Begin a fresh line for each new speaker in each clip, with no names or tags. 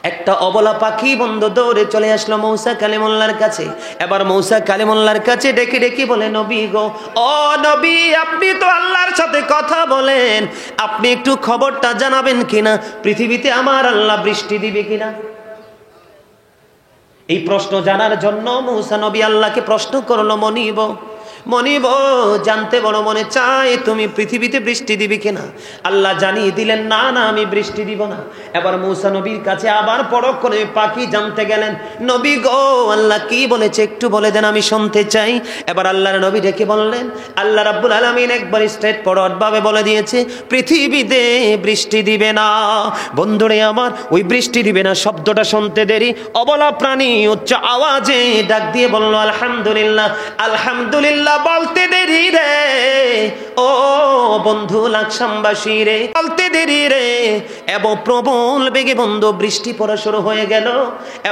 একটা অবলা পাখি বন্ধু দৌড়ে চলে আসলো মূসা কালিমুল্লাহর কাছে। এবার মূসা কালিমুল্লাহর কাছে ডেকে ডেকে বলে, নবী গো, ও নবী, আপনি তো আল্লাহর সাথে কথা বলেন, আপনি একটু খবরটা জানাবেন কিনা, পৃথিবীতে আমার আল্লাহ বৃষ্টি দিবে কিনা। এই প্রশ্ন জানার জন্য মূসা নবী আল্লাহকে প্রশ্ন করলো, মনিব মনিব, জানতে বড় মনে চায় তুমি পৃথিবীতে বৃষ্টি দিবে কিনা। আল্লাহ জানিয়ে দিলেন, না না, আমি বৃষ্টি দিব না। এবার মূসা নবীর কাছে আবার পরখ করে পাখি জানতে গেলেন, নবী গো, আল্লাহ কি বলেছে একটু বলে দেন, আমি শুনতে চাই। এবার আল্লাহর নবী ডেকে বললেন, আল্লাহ রাব্বুল আলামিন একবার স্ট্রেট ফরওয়ার্ড ভাবে বলে দিয়েছে, পৃথিবীতে বৃষ্টি দিবে না। বন্ধুরে আমার, ওই বৃষ্টি দিবে না শব্দটা শুনতে দেরি অবলা প্রাণী উচ্চ আওয়াজে ডাক দিয়ে বলল, আলহামদুলিল্লাহ, আলহামদুলিল্লাহ বলতে দেরি রে ও বন্ধু লাকসামবাসী রে, বলতে দেরি রে। এবং প্রবল বেগে বন্ধু বৃষ্টি পড়া শুরু হয়ে গেল।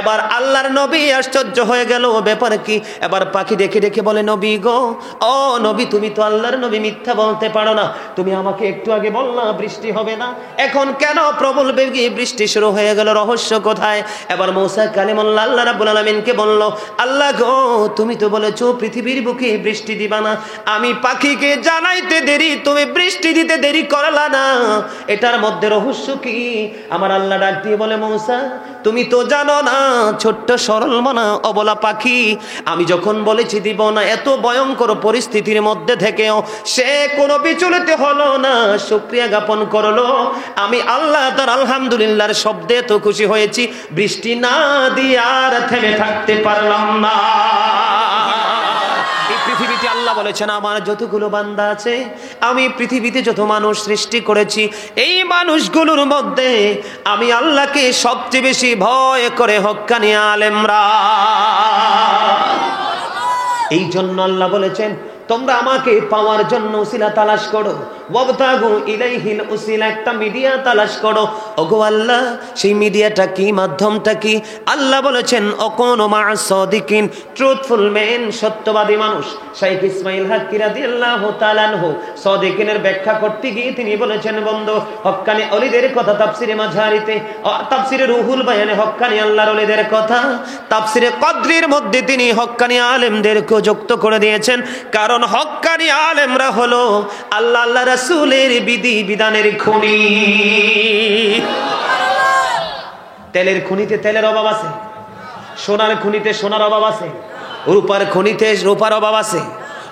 এবার আল্লাহর নবী আশ্চর্য হয়ে গেল, ব্যাপার কি। এবার পাখি ডেকে ডেকে বলে, নবী গো, ও নবী, তুমি তো আল্লাহর নবী, মিথ্যা বলতে পারো না। তুমি আমাকে একটু আগে বললা বৃষ্টি হবে না, এখন কেন প্রবল বেগে বৃষ্টি শুরু হয়ে গেল, রহস্য কোথায়? এবার মূসা কালিমুল্লাহ আল্লাহ রাব্বুল আলামিনকে বলল, আল্লাহ গো, তুমি তো বলেছো পৃথিবীর বুকে বৃষ্টি দিবা না, আমি পাখিকে জানাইতে দেরি, তুমি বৃষ্টি দিতে দেরি করলা না, এটার মধ্যে রহস্য কি? আমার আল্লাহ ডাক দিয়ে বলে, মূসা, তুমি তো জানো না, ছোট্ট সরল মনা অবলা পাখি, আমি যখন বলেছি দিব না, এত ভয়ঙ্কর পরিস্থিতির মধ্যে থেকেও সে কোনো বিচলিত হলো না, শুকরিয়া জ্ঞাপন করলো। আমি আল্লাহ তার আলহামদুলিল্লাহর শব্দে তো খুশি হয়েছি, বৃষ্টি না দিয়ে আর থেমে থাকতে পারলাম না। এই পৃথিবীতে আল্লাহ বলেছেন, আমার যতগুলো বান্দা আছে, আমি পৃথিবীতে যত মানুষ সৃষ্টি করেছি, এই মানুষগুলোর মধ্যে আমি আল্লাহকে সবচেয়ে বেশি ভয় করে হক্কানি আলেমরা। এই জন্য আল্লাহ বলেছেন, তোমরা আমাকে পাওয়ার জন্য উসিলা তালাশ করো, ওয়াবতাগু ইলাইহিল উসিলা, একটা মিডিয়া তালাশ করো। ওগো আল্লাহ, সেই মিডিয়াটা কি, মাধ্যমটা কি? আল্লাহ বলেছেন, অকুনু মা'আস সাদিকিন, ট্রুথফুল ম্যান, সত্যবাদী মানুষ। শাইখ ইসমাইল হাক্কি রাদিয়াল্লাহু তাআলা আনহু সাদিকিনের ব্যাখ্যা করতে গিয়ে তিনি বলেছেন, বন্ধু, হক্কানি ওলিদের কথা তাফসিরে মাঝারিতে, তাফসিরে রুহুল বায়ানে হক্কানি আল্লাহর ওলিদের কথা, তাফসিরে কদরির মধ্যে তিনি হক্কানি আলেমদেরকে যুক্ত করে দিয়েছেন। কারণ হক্কানি আলেমরা হলো আল্লাহ আল্লাহ রাসূলের বিধি বিধানের খনি। তেলের খনিতে তেলের অভাব আছে, সোনার খনিতে সোনার অভাব আছে, রূপার খনিতে রূপার অভাব আছে।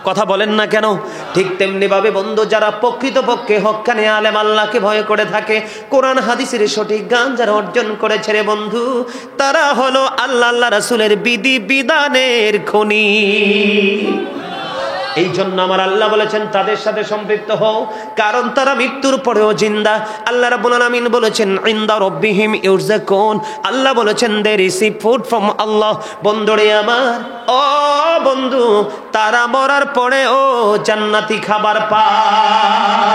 কথা বলেন না কেন? ঠিক তেমনি ভাবে বন্ধু, যারা প্রকৃতপক্ষে হক্কানি আলেম, আল্লাহকে ভয় করে থাকে, কোরআন হাদিসের সঠিক জ্ঞান যারা অর্জন করেছে রে বন্ধু, তারা হলো আল্লাহ আল্লাহ রাসূলের বিধি বিধানের খনি। এই জন্য আমার আল্লাহ বলেছেন, তাদের সাথে সম্পৃক্ত হও, কারণ তারা মৃত্যুর পরেও জিন্দা। আল্লাহ রাব্বুল আলামিন বলেছেন, ইনদা রাব্বিহিম ইউরযাকুন, আল্লাহ বলেছেন, দে রিসিভ ফুড ফ্রম আল্লাহ। বন্ধুরে আমার, ও বন্ধু, তারা মরার পরেও জান্নাতি খাবার পায়।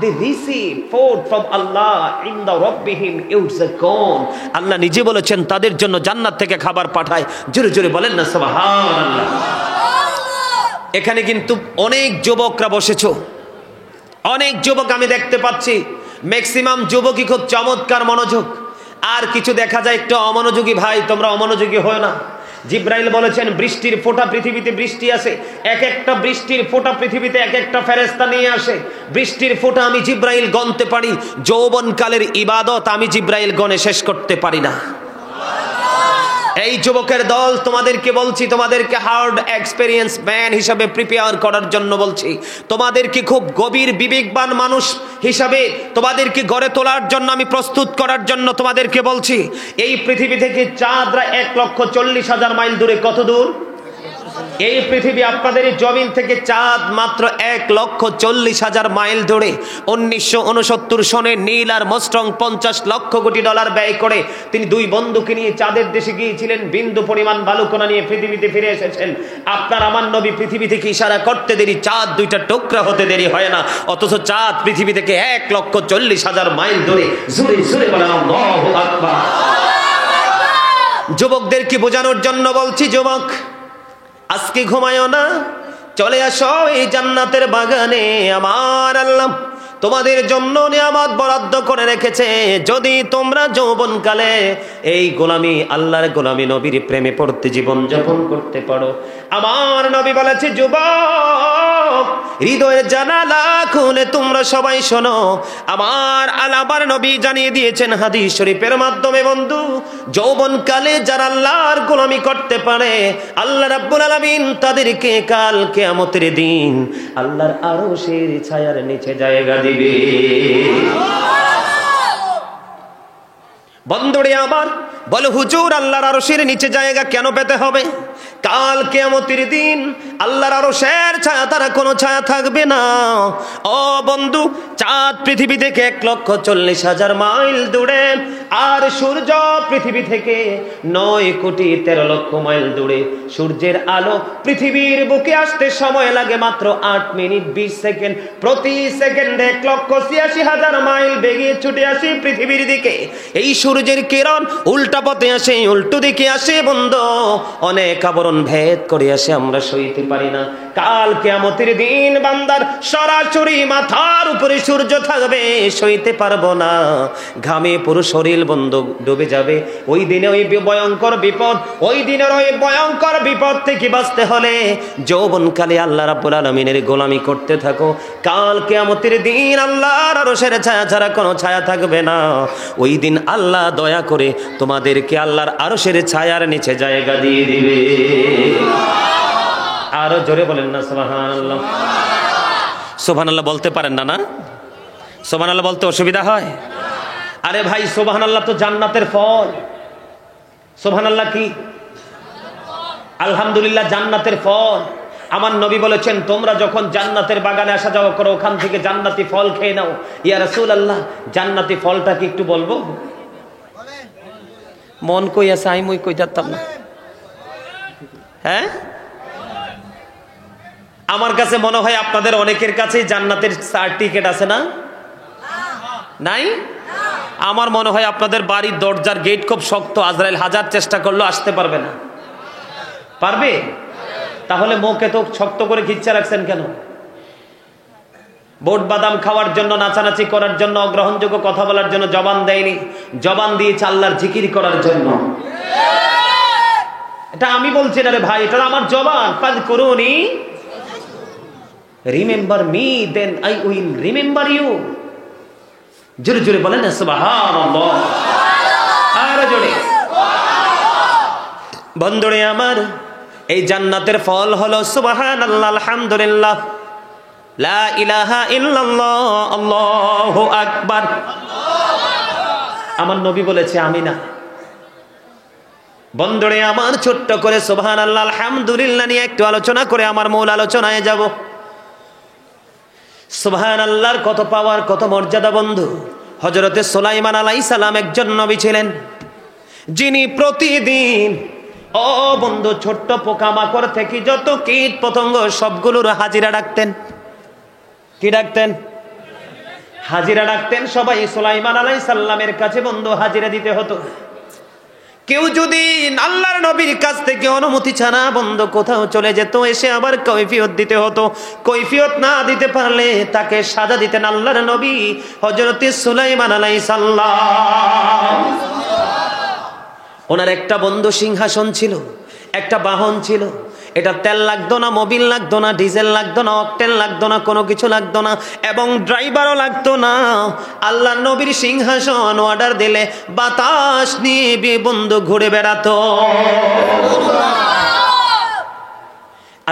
They receive food from Allah in the Rabbihim yurzaqun. আল্লাহ নিজে বলেছেন, তাদের জন্য জান্নাত থেকে খাবার পাঠায়। জোরে জোরে বলেন না সুবহানাল্লাহ। এখানে কিন্তু অনেক যুবকরা বসেছো, অনেক যুবক আমি দেখতে পাচ্ছি, ম্যাক্সিমাম যুবকই খুব চমৎকার মনোযোগ, আর কিছু দেখা যায় একটু অমনোযোগী। ভাই, তোমরা অমনোযোগী হয় না। জিব্রাইল বলেছেন, বৃষ্টির ফোঁটা পৃথিবীতে বৃষ্টি আসে, এক একটা বৃষ্টির ফোঁটা পৃথিবীতে এক একটা ফেরেশতা নিয়ে আসে। বৃষ্টির ফোঁটা আমি জিব্রাইল গণতে পারি, যৌবনকালের ইবাদত আমি জিব্রাইল গণে শেষ করতে পারি না। এই যুবকের দল, তোমাদেরকে বলছি, তোমাদেরকে হার্ড এক্সপেরিয়েন্স ম্যান হিসাবে প্রিপেয়ার করার জন্য বলছি, তোমাদেরকে খুব গভীর বিবেকবান মানুষ হিসাবে তোমাদেরকে গড়ে তোলার জন্য, আমি প্রস্তুত করার জন্য তোমাদেরকে বলছি। এই পৃথিবী থেকে চাঁদরা 1,40,000 মাইল দূরে। কত দূর? এই পৃথিবী, আপনাদের জমিন থেকে চাঁদ মাত্র 1,40,000 মাইল দূরে। 1969 সনে নীল আর মোস্ট্রং $50 লক্ষ কোটি ব্যয় করে তিনি দুই বন্ধুকে নিয়ে চাঁদের দেশে গিয়েছিলেন, বিন্দু পরিমাণ বালুকণা নিয়ে পৃথিবীতে ফিরে এসেছেন। আপনার আমার নবী পৃথিবী থেকে ইশারা করতে দেরি, চাঁদ দুইটা টুকরা হতে দেরি হয় না, অথচ চাঁদ পৃথিবী থেকে 1,40,000 মাইল দূরে। জোরে জোরে বলেন আল্লাহু আকবার। যুবকদেরকে বোঝানোর জন্য বলছি, যুবক, আজকে ঘুমায়ও না, চলে আসো এই জান্নাতের বাগানে। আমার আল্লাহ তোমাদের জন্য নিয়ামত বরাদ্দ করে রেখেছে। যদি তোমরা যৌবনকালে এই গোলামি, আল্লাহর গোলামি, নবীর প্রেমে পড়তে জীবন যাপন করতে পারো। আমার নবী বলেছে, যুবক হৃদয়ের জানালা খুলে তোমরা সবাই শোনো। আমার নবী জানিয়ে দিয়েছেন হাদিস শরীফের মাধ্যমে, বন্ধু, যৌবনকালে যারা আল্লাহর গোলামি করতে পারে, আল্লাহ রাব্বুল আলামিন তাদেরকে কাল কিয়ামতের দিন আল্লাহর আরশের ছায়ার নিচে জায়গা দিবে। বন্ধুরে আমার, বলো হুজুর আল্লাহর আরশের নিচে জায়গা কেন পেতে হবে? কাল কিয়ামতের দিন আল্লাহর আরশের ছায়া তারা কোনো ছায়া থাকবে না। ও বন্ধু, চাঁদ পৃথিবী থেকে 1,40,000 মাইল দূরে, আর সূর্য পৃথিবী থেকে 9,13,00,000 মাইল দূরে। সূর্যের আলো পৃথিবীর বুকে আসতে সময় লাগে মাত্র 8 মিনিট 20 সেকেন্ড। প্রতি সেকেন্ডে 1,86,000 মাইল বেগে ছুটে আসে পৃথিবীর দিকে। এই সূর্যের কিরণ উল্টা পথে আসে, উল্টো দিকে আসে বন্ধু, অনেক আবরণ ভেদ করে আসে, আমরা সইতে পারি না। কাল কিয়ামতের দিন বান্দার সরাসরি মাথার উপরে সূর্য থাকবে, সইতে পারবো না, ঘামে পুরো শরীর বন্ধু ডুবে যাবে। ওই দিনে ওই ভয়ঙ্কর বিপদ, ওই দিনের ওই ভয়ঙ্কর বিপদ থেকে বাঁচতে হলে যৌবনকালে আল্লাহ রাব্বুল আলামিনের গোলামি করতে থাকো। কাল কিয়ামতের দিন আল্লাহর আরশের ছায়া ছাড়া কোনো ছায়া থাকবে না। ওই দিন আল্লাহ দয়া করে তোমাদেরকে আল্লাহর আরশের ছায়ার নিচে জায়গা দিয়ে দিবে। আরো জোরে বলেন না সুবহানাল্লাহ। সুবহানাল্লাহ বলতে পারেন না? না, সুবহানাল্লাহ বলতে অসুবিধা হয়? আরে ভাই, সুবহানাল্লাহ তো জান্নাতের ফল। সুবহানাল্লাহ কি? আলহামদুলিল্লাহ জান্নাতের ফল। আমার নবী বলেছেন, তোমরা যখন জান্নাতের বাগানে আসা যাওয়া করো, ওখান থেকে জান্নাতি ফল খেয়ে নাও। ইয়া রাসূলুল্লাহ, জান্নাতি ফলটা কি একটু বলবো? মন কই আছে, আমি মই কই যাতাম না। হ্যাঁ, আমার কাছে মনে হয় আপনাদের অনেকের কাছেই জান্নাতের সার্টিফিকেট আছে না? নাই? আমার মনে হয় আপনাদের বাড়ির দরজার গেট খুব শক্ত, আজরাইল হাজার চেষ্টা করলেও আসতে পারবে না। পারবে? তাহলে মুখে তো শক্ত করে খিচ্ছা রাখছেন কেন? বোট বাদাম খাওয়ার জন্য, নাচানাচি করার জন্য, অগ্রহণযোগ্য কথা বলার জন্য জবান দেয়নি, জবান দিয়েছে আল্লাহর জিকির করার জন্য। এটা আমি বলছি না রে ভাই, এটা আমার জবান। ফাযকুরুনি remember me, then I will remember you. জোরে জোরে বলেন না সুবহানাল্লাহ। আরো জোরে। বন্ধুরে আমার, এই জান্নাতের ফল হলো সুবহানাল্লাহ, আলহামদুলিল্লাহ, লা ইলাহা ইল্লাল্লাহ, আল্লাহু আকবার। আমার নবী বলেছে, আমি না। বন্ধুরে আমার, ছোট্ট করে সুবহানাল্লাহ আলহামদুলিল্লাহ নিয়ে একটু আলোচনা করে আমার মূল আলোচনায় যাব। সুবহানাল্লাহর কত পাওয়ার, কত মর্যাদা বন্ধু। হযরতে সুলাইমান আলাইহিস সালাম একজন নবী ছিলেন, যিনি প্রতিদিন, ও বন্ধু, ছোট্ট পোকামাকড় থেকে যত কীট পতঙ্গ সবগুলোর হাজিরা ডাকতেন। কি ডাকতেন? হাজিরা ডাকতেন। সবাই সুলাইমান আলাইহিস সালামের কাছে বন্ধু হাজিরা দিতে হতো। কেউ যদি আল্লাহর নবীর কাছ থেকে অনুমতি ছাড়া বন্ধু কোথাও চলে যেত, এসে আবার কৈফিয়ত দিতে হতো। কৈফিয়ত না দিতে পারলে তাকে সাজা দিতেন আল্লাহর নবী হযরতে সুলাইমান আলাইহিস সালাম। ওনার একটা বন্ধু সিংহাসন ছিল, একটা বাহন ছিল। এটা তেল লাগতো না, মোবিল লাগতো না, ডিজেল লাগতো না, অকটেন লাগতো না, কোনো কিছু লাগতো না, এবং ড্রাইভারও লাগতো না। আল্লাহর নবীর সিংহাসন অর্ডার দিলে বাতাস নিয়ে বন্ধু ঘুরে বেড়াতো।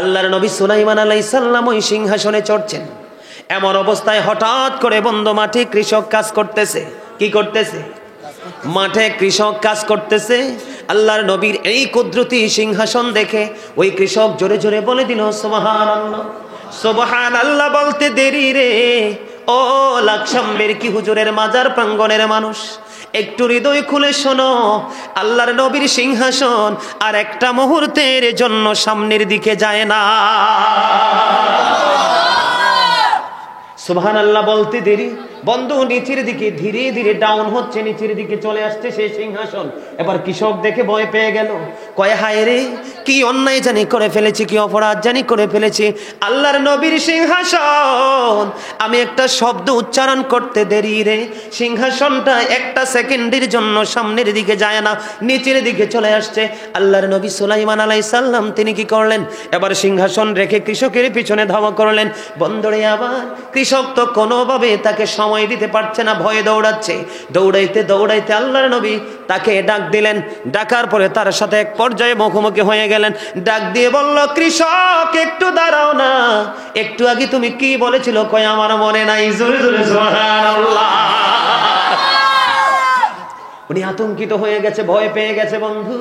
আল্লাহর নবী সুলাইমান আলাইহিস সালাম ওই সিংহাসনে চড়ছেন। এমন অবস্থায় হঠাৎ করে বন্ধু মাঠে কৃষক কাজ করতেছে। কি করতেছে? মাঠে কৃষক কাজ করতেছে। আল্লাহর নবীর এই কুদরতি সিংহাসন দেখে ওই কৃষক জোরে জোরে বলে দিল, সুবহানাল্লাহ। সুবহানাল্লাহ বলতে দেরি রে, ও লাকসাম্বের কি হুজুরের মাজার প্রাঙ্গণের মানুষ, একটু হৃদয় খুলে শোনো। আল্লাহর নবীর সিংহাসন আর একটা মুহূর্তের জন্য সামনের দিকে যায় না। সুবহানাল্লাহ বলতে দেরি, বন্ধু নিচের দিকে ধীরে ধীরে ডাউন হচ্ছে, নিচের দিকে চলে আসছে সেই সিংহাসন। এবার কৃষক দেখে ভয় পেয়ে গেল, কয় হায় রে, কি অন্যায় জানি করে ফেলেছি, কি অপরাধ জানি করে ফেলেছি। আল্লাহর নবীর সিংহাসন, আমি একটা শব্দ উচ্চারণ করতে দেরি রে, সিংহাসনটা একটা সেকেন্ডের জন্য সামনের দিকে যায় না, নিচের দিকে চলে আসছে। আল্লাহর নবী সুলাইমান আলাইহিস সালাম তিনি কি করলেন, এবার সিংহাসন রেখে কৃষকের পিছনে ধাওয়া করলেন। বন্ধুরে আবার কৃষক তো কোনোভাবে তাকে সময় দিতে পারছে না, ভয়ে দৌড়াচ্ছে। দৌড়াইতে দৌড়াইতে আল্লাহর নবী তাকে ডাক দিলেন, ডাকার পরে তার সাথে এক পর্যায়ে মুখোমুখি হয়ে গেলেন। ডাক দিয়ে বলল, কৃষক একটু দাঁড়াও না, একটু আগে তুমি কি বলেছিল? কয় আমার মনে নাই। জোরে জোরে সুবহানাল্লাহ। উনি আতঙ্কিত হয়ে গেছে, ভয় পেয়ে গেছে। বন্ধু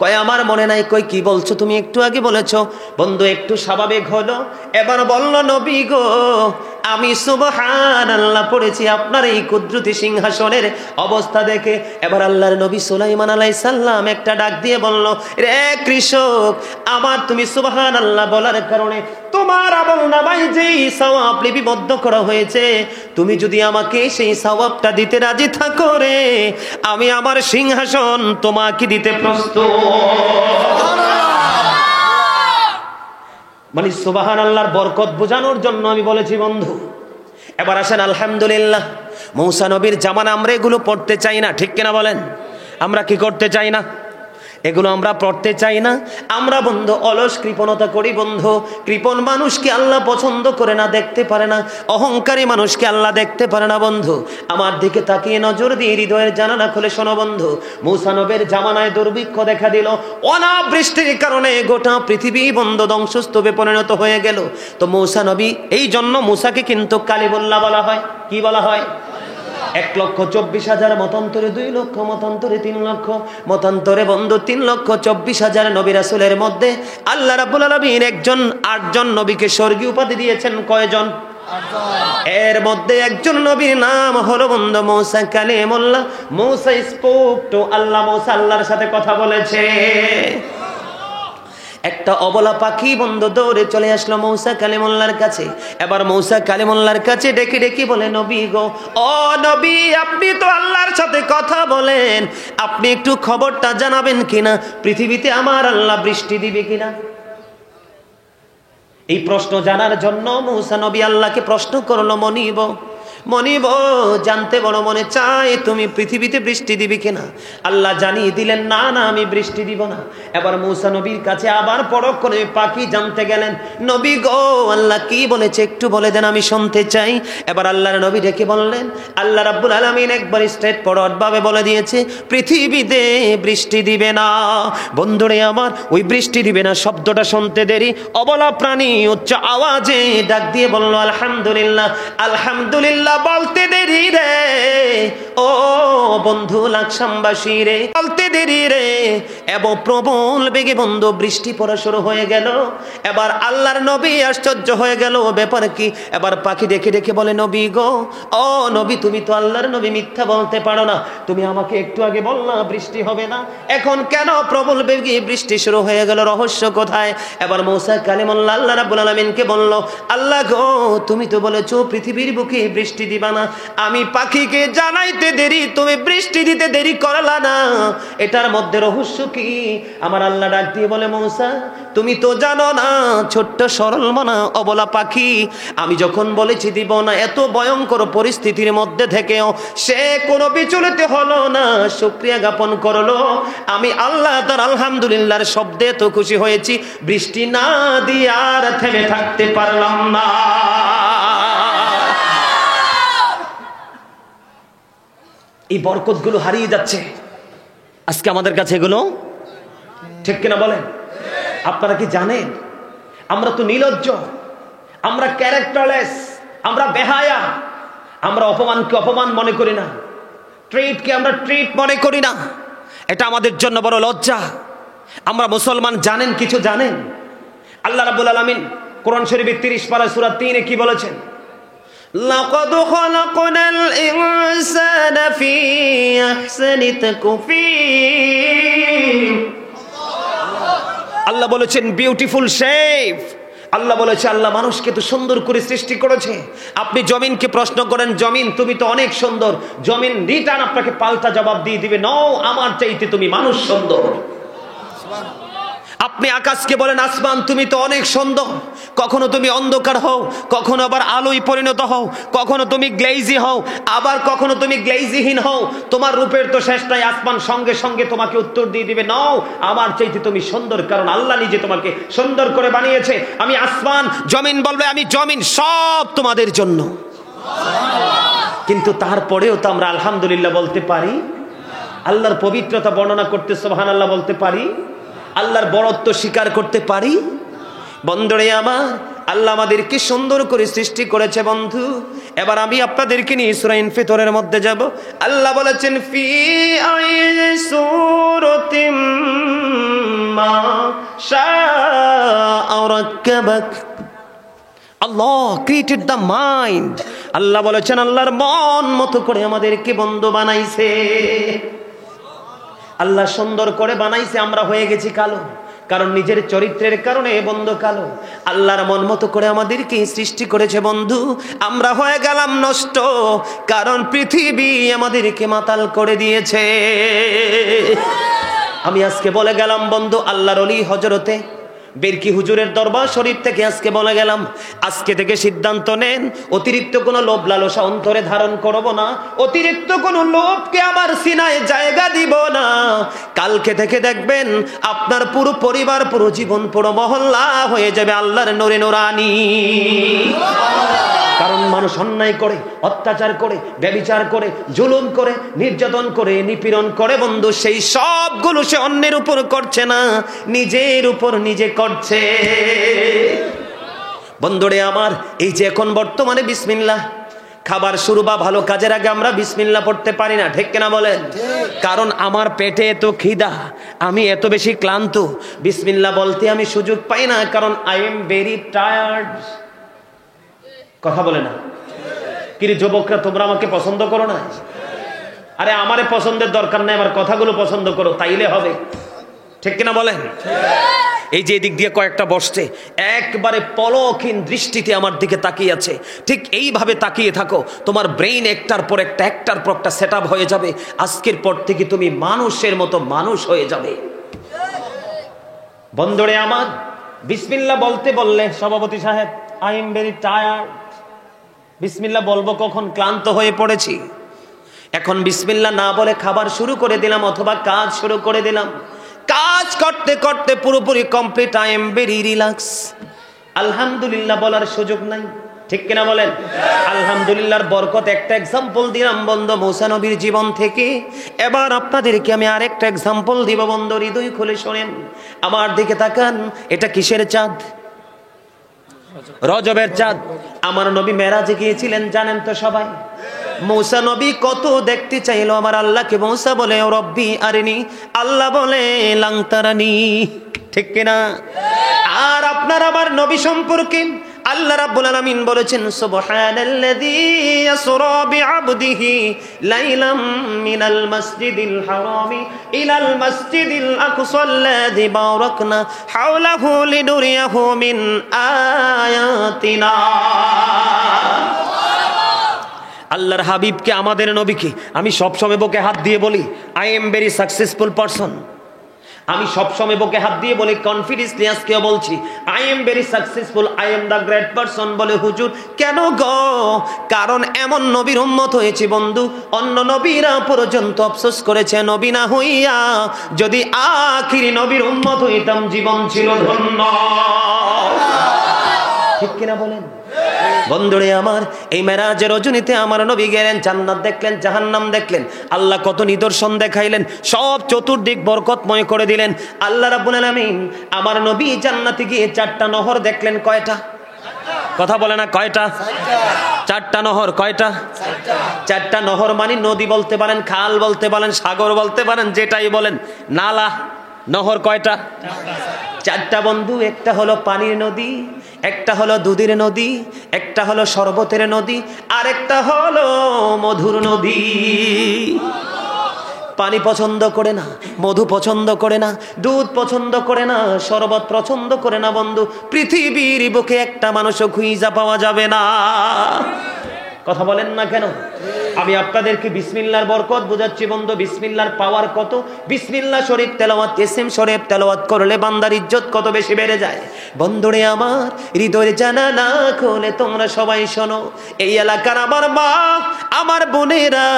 কয় আমার মনে নাই। কই কি বলছো তুমি? একটু আগে বলেছো। বন্ধু একটু স্বাভাবিক হলো, এবার বলল, নবী গো, আমি সুবহানাল্লাহ পড়েছি আপনার এই কুদরতি সিংহাসনের অবস্থা দেখে। এবার আল্লাহর নবী সুলাইমান আলাইহিস সালাম একটা ডাক দিয়ে বলল, রে কৃষক, আমার তুমি সুবহানাল্লাহ বলার কারণে তোমার আমলনামায় যেই সওয়াব লিপিবদ্ধ করা হয়েছে, তুমি যদি আমাকে সেই সওয়াবটা দিতে রাজি থাকো রে, আমি আমার সিংহাসন তোমাকে দিতে প্রস্তুত। মানে সুবহানাল্লাহর বরকত বোঝানোর জন্য আমি বলেছি বন্ধু। এবার আসেন, আলহামদুলিল্লাহ, মূসা নবীর জামানা আমরা এগুলো পড়তে চাই না, ঠিক কিনা বলেন? আমরা কি করতে চাই না? এগুলো আমরা পড়তে চাই না। আমরা বন্ধু অলস কৃপণতা করি। বন্ধু কৃপণ মানুষকে আল্লাহ পছন্দ করে না, দেখতে পারে না। অহংকারী মানুষকে আল্লাহ দেখতে পারে না। বন্ধু আমার দিকে তাকিয়ে নজর দিয়ে হৃদয়ের জানালা খুলে শোনো বন্ধু। মূসা নবীর জামানায় দুর্ভিক্ষ দেখা দিল, অনাবৃষ্টির কারণে গোটা পৃথিবী বন্ধ ধ্বংসস্তূপে পরিণত হয়ে গেল। তো মূসা নবী, এই জন্য মূসাকে কিন্তু কালিমুল্লাহ বলা হয়। কি বলা হয়? 1,24,000 মতান্তরে 2 লক্ষ, মতান্তরে 3 লক্ষ, মতান্তরে বন্ধু 3,24,000 নবী রাসূলের মধ্যে আল্লাহ রাব্বুল আলামিন 8 জন নবীকে স্বর্গীয় উপাধি দিয়েছেন। কয়জন? 8 জন। এর মধ্যে একজন নবীর নাম হলো বন্ধু মূসা কালিমুল্লাহ। মূসা স্পোক টু আল্লাহ, মূসা আল্লাহর সাথে কথা বলেছে। একটা অবলা পাখি বন্ধু দৌড়ে চলে আসলো মূসা কালিমুল্লাহর কাছে। এবার মূসা কালিমুল্লাহর কাছে ডেকে ডেকে বলে, নবী গো, ও নবী, আপনি তো আল্লাহর সাথে কথা বলেন, আপনি একটু খবরটা জানাবেন কিনা, পৃথিবীতে আমার আল্লাহ বৃষ্টি দিবে কিনা? এই প্রশ্ন জানার জন্য মূসা নবী আল্লাহকে প্রশ্ন করলো, মনিব, মনিব, জানতে বড় মনে চায় তুমি পৃথিবীতে বৃষ্টি দিবি কিনা। আল্লাহ জানিয়ে দিলেন, না না, আমি বৃষ্টি দিব না। এবার মূসা নবীর কাছে আবার পরখ করে পাখি জানতে গেলেন, নবী গো, আল্লাহ কি বলেছে একটু বলে দেন, আমি শুনতে চাই। এবার আল্লাহর নবী ডেকে বললেন, আল্লাহ রাব্বুল আলামিন একবার স্ট্রেট ফরওয়ার্ড ভাবে বলে দিয়েছে, পৃথিবীতে বৃষ্টি দিবে না। বন্ধুরে আমার, ওই বৃষ্টি দিবে না শব্দটা শুনতে দেরি অবলা প্রাণী উচ্চ আওয়াজে ডাক দিয়ে বলল, আলহামদুলিল্লাহ, আলহামদুলিল্লাহ বলতে দেরি রে, ও বন্ধু লাকসামবাসী রে, বলতে দেরি রে। এবং প্রবল বেগে বন্ধু বৃষ্টি পড়া শুরু হয়ে গেল। এবার আল্লাহর নবী আশ্চর্য হয়ে গেল, ব্যাপার কি? এবার পাখি ডেকে ডেকে বলে, নবী গো, ও নবী, তুমি তো আল্লাহর নবী, মিথ্যা বলতে পারো না। তুমি আমাকে একটু আগে বললা বৃষ্টি হবে না, এখন কেন প্রবল বেগে বৃষ্টি শুরু হয়ে গেল? রহস্য কোথায়? এবার মূসা কালিমুল্লাহ আল্লাহ রাব্বুল আলামিনকে বলল, আল্লাহ গো, তুমি তো বলেছো পৃথিবীর বুকে বৃষ্টি দিবা না, আমি পাখিকে জানাইতে দেরি, তুমি বৃষ্টি দিতে দেরি করলা না, এটার মধ্যে রহস্য কি? আমার আল্লাহ ডাক দিয়ে বলে, মূসা, তুমি তো জানো না, ছোট্ট সরল মনা অবলা পাখি, আমি যখন বলেছি দিব না, এত ভয়ঙ্কর পরিস্থিতির মধ্যে থেকেও সে কোনো বিচলিত হলো না, শুকরিয়া জ্ঞাপন করলো। আমি আল্লাহ তার আলহামদুলিল্লাহর শব্দে তো খুশি হয়েছি, বৃষ্টি না দিয়ে আর থেমে থাকতে পারলাম না। এই বরকতগুলো হারিয়ে যাচ্ছে আজকে আমাদের কাছে, এগুলো ঠিক কিনা বলেন? আপনারা কি জানেন, আমরা তো নির্লজ্জ, আমরা ক্যারেক্টারলেস, আমরা বেহায়া, আমরা অপমানকে অপমান মনে করি না, ট্রিটকে আমরা ট্রিট মনে করি না। এটা আমাদের জন্য বড় লজ্জা। আমরা মুসলমান, জানেন, কিছু জানেন? আল্লাহ রাব্বুল আলামিন কোরআন শরীফের 30 পারা সূরা 3 কি বলেছেন? লাকাদ খালাকনাল ইনসানা ফি আহসানি তাকওয়িম। আল্লাহ বলেছেন বিউটিফুল শেপ, আল্লাহ বলেছে, আল্লাহ মানুষকে তো সুন্দর করে সৃষ্টি করেছে। আপনি জমিনকে প্রশ্ন করেন, জমিন তুমি তো অনেক সুন্দর, জমিন রিটার্ন আপনাকে পাল্টা জবাব দিয়ে দিবে, নও, আমার চাইতে তুমি মানুষ সুন্দর। আপনি আকাশকে বলেন, আসমান তুমি তো অনেক সুন্দর, কখনো তুমি অন্ধকার হও, কখনো আবার আলোয় পরিণত হও, কখনো তুমি গ্লেজি হও, আবার কখনো তুমি গ্লেজিহীন হও, তোমার রূপের তো শেষ নাই। আসমান সঙ্গে সঙ্গে তোমাকে উত্তর দিয়ে দিবে, নও, আমার চাইতে তুমি সুন্দর, কারণ আল্লাহ নিজে তোমাকে সুন্দর করে বানিয়েছে। আমি আসমান, জমিন বলবে আমি জমিন, সব তোমাদের জন্য। কিন্তু তারপরেও তো আমরা আলহামদুলিল্লাহ বলতে পারি, আল্লাহর পবিত্রতা বর্ণনা করতে সুবহানাল্লাহ বলতে পারি, আল্লাহর বড়ত্ব স্বীকার করতে পারি। বন্ধুরে আমার, আল্লাহ আমাদেরকে সুন্দর করে সৃষ্টি করেছে বন্ধু। এবার আমি আপনাদেরকে নিয়ে সূরা ইনফিতরের মধ্যে যাব। আল্লাহ বলেছেন, ফি সূরাতিম মা শাআ রাক্কাবাক। আল্লাহ ক্রিয়েটেড দ্য মাইন্ড। আল্লাহ বলেছেন, আল্লাহর মন মতো করে আমাদেরকে বন্ধু বানাইছে। আল্লাহ সুন্দর করে বানাইছে, আমরা হয়ে গেছি কালো, কারণ নিজের চরিত্রের কারণে বন্ধু কালো। আল্লাহর মন মতো করে আমাদেরকে সৃষ্টি করেছে বন্ধু, আমরা হয়ে গেলাম নষ্ট, কারণ পৃথিবী আমাদেরকে মাতাল করে দিয়েছে। আমি আজকে বলে গেলাম বন্ধু, আল্লাহর ওলি হযরতে বেরকি হুজুরের দরবার শরীফ থেকে আজকে বলে গেলাম, আজকে থেকে সিদ্ধান্ত নেন, অতিরিক্ত কোনো লোভ লালসা অন্তরে ধারণ করব না, অতিরিক্ত কোনো লোভকে আমার সিনায় জায়গা দিব না। কালকে থেকে দেখবেন আপনার পুরো পরিবার, পুরো জীবন, পুরো মহল্লা হয়ে যাবে আল্লাহর নূরে নূরানি। কারণ মানুষ অন্যায় করে, অত্যাচার করে, ব্যভিচার করে, জুলুম করে, নির্যাতন করে, নিপীড়ন করে বন্ধু, সেই সবগুলো সে অন্যের উপর করছে না, নিজের উপর নিজে করছে। বন্ধুরে আমার, এই যে এখন বর্তমানে বিসমিল্লাহ, খাবার শুরু বা ভালো কাজের আগে আমরা বিসমিল্লাহ পড়তে পারি না, ঠিক কিনা বলেন? কারণ আমার পেটে এত খিদা, আমি এত বেশি ক্লান্ত, বিসমিল্লাহ বলতে আমি সুযোগ পাই না, কারণ আই এম ভেরি টায়ার্ড। কথা বলে না? কিরে যুবকরা, তোমরা আমাকে পছন্দ করো না? আরে আমারে পছন্দের দরকার নাই, আমার কথাগুলো পছন্দ করো, তাইলে হবে, ঠিক কিনা বলেন? এই যে এদিক দিয়ে কয়েকটা বসছে, একবারে পলকহীন দৃষ্টিতে আমার দিকে তাকিয়ে আছে, ঠিক এইভাবে তাকিয়ে থাকো, তোমার ব্রেইন একটার পর একটা সেট আপ হয়ে যাবে। আজকের পর থেকে তুমি মানুষের মতো মানুষ হয়ে যাবে। বন্ধুরে আমার, বিসমিল্লাহ বলতে বললে, সভাপতি সাহেব আই এম ভেরি টায়ার্ড, বিসমিল্লাহ বলবো কখন? ক্লান্ত হয়ে পড়েছি। এখন বিসমিল্লাহ না বলে খাবার শুরু করে দিলাম, অথবা কাজ শুরু করে দিলাম, কাজ করতে করতে পুরোপুরি complete, I am very relax, আলহামদুলিল্লাহ বলার সুযোগ নাই, ঠিক কিনা বলেন? আলহামদুলিল্লাহর বরকত একটা এক্সাম্পল দিলাম বন্ধু মূসা নবীর জীবন থেকে। এবার আপনাদেরকে আমি আরেকটা এক্সাম্পল দিব বন্ধু, হৃদয় খুলে শোনেন, আমার দিকে তাকান। এটা কিসের চাঁদ? রজবের চাঁদ। আমার নবী মেরাজে গিয়েছিলেন, জানেন তো সবাই। মূসা নবী কত দেখতে চাইলো আমার আল্লাহকে, মূসা বলে ও রব্বি আরিনি, আল্লাহ বলে লাং তারানি, ঠিক কিনা? আর আপনার আমার নবী সম্পর্কে আল্লাহ রাব্বুল আলামিন বলেছেন, সুবহানাল্লাযী ইয়াসরা বিআবদিহি লাইলাম মিনাল মাসজিদিল হারামি ইলাল মাসজিদিল আকসাল্লাযী বারাকনা হাওলাহু লিনুরিয়াহু মিন আয়াতিনা। আল্লাহর হাবিবকে, আমাদের নবীকে আমি সবসময় বুকে হাত দিয়ে বলি, I am very successful person. আমি সবসময় বুকে হাত দিয়ে বলি, কনফিডেন্সলি আজকেও বলছি, I am very successful, I am the great person. বলে হুজুর কেন গো? কারণ এমন নবীর উম্মত হয়েছে বন্ধু, অন্য নবীরা পর্যন্ত আফসোস করেছে, নবী না হইয়া যদি আখিরি নবীর উম্মত হইতাম, জীবন ছিল ধন্য, ঠিক কিনা বলেন? বন্ধুরে আমার, এই মেরাজের রজনীতে আমার নবী গেলেন, জান্নাত দেখলেন, জাহান্নাম দেখলেন, আল্লাহ কত নিদর্শন দেখাইলেন, সব চতুর্দিক বরকতময় করে দিলেন। আল্লাহ রাব্বুল আলামিন আমার নবী জান্নাতে গিয়ে 4টা নহর দেখলেন। কয়টা? কথা বলে না, কয়টা? 4টা নহর। কয়টা? 4টা নহর মানে নদী বলতে পারেন, খাল বলতে পারেন, সাগর বলতে পারেন, যেটাই বলেন, নালা। নহর কয়টা? 4টা বন্ধু। একটা হলো পানির নদী, একটা হলো দুধের নদী, একটা হলো শরবতের নদী, আর একটা হলো মধুর নদী। পানি পছন্দ করে না, মধু পছন্দ করে না, দুধ পছন্দ করে না, শরবত পছন্দ করে না। বন্ধু, পৃথিবীর বুকে একটা মানুষও খুঁজা পাওয়া যাবে না। কথা বলেন না কেন? আমি আপনাদেরকে বিসমিল্লাহর বরকত বোঝাচ্ছি বন্ধু। বিসমিল্লাহর পাওয়ার কত। বিসমিল্লাহ শরীফ তেলাওয়াত, ইসম শরীফ তেলাওয়াত করলে বান্দার ইজ্জত কত বেশি বেড়ে যায়। বন্ধুরে আমার, হৃদয়ের জানালা খুলে তোমরা সবাই শোনো। এই এলাকার আমার মা, আমার বোনেরা,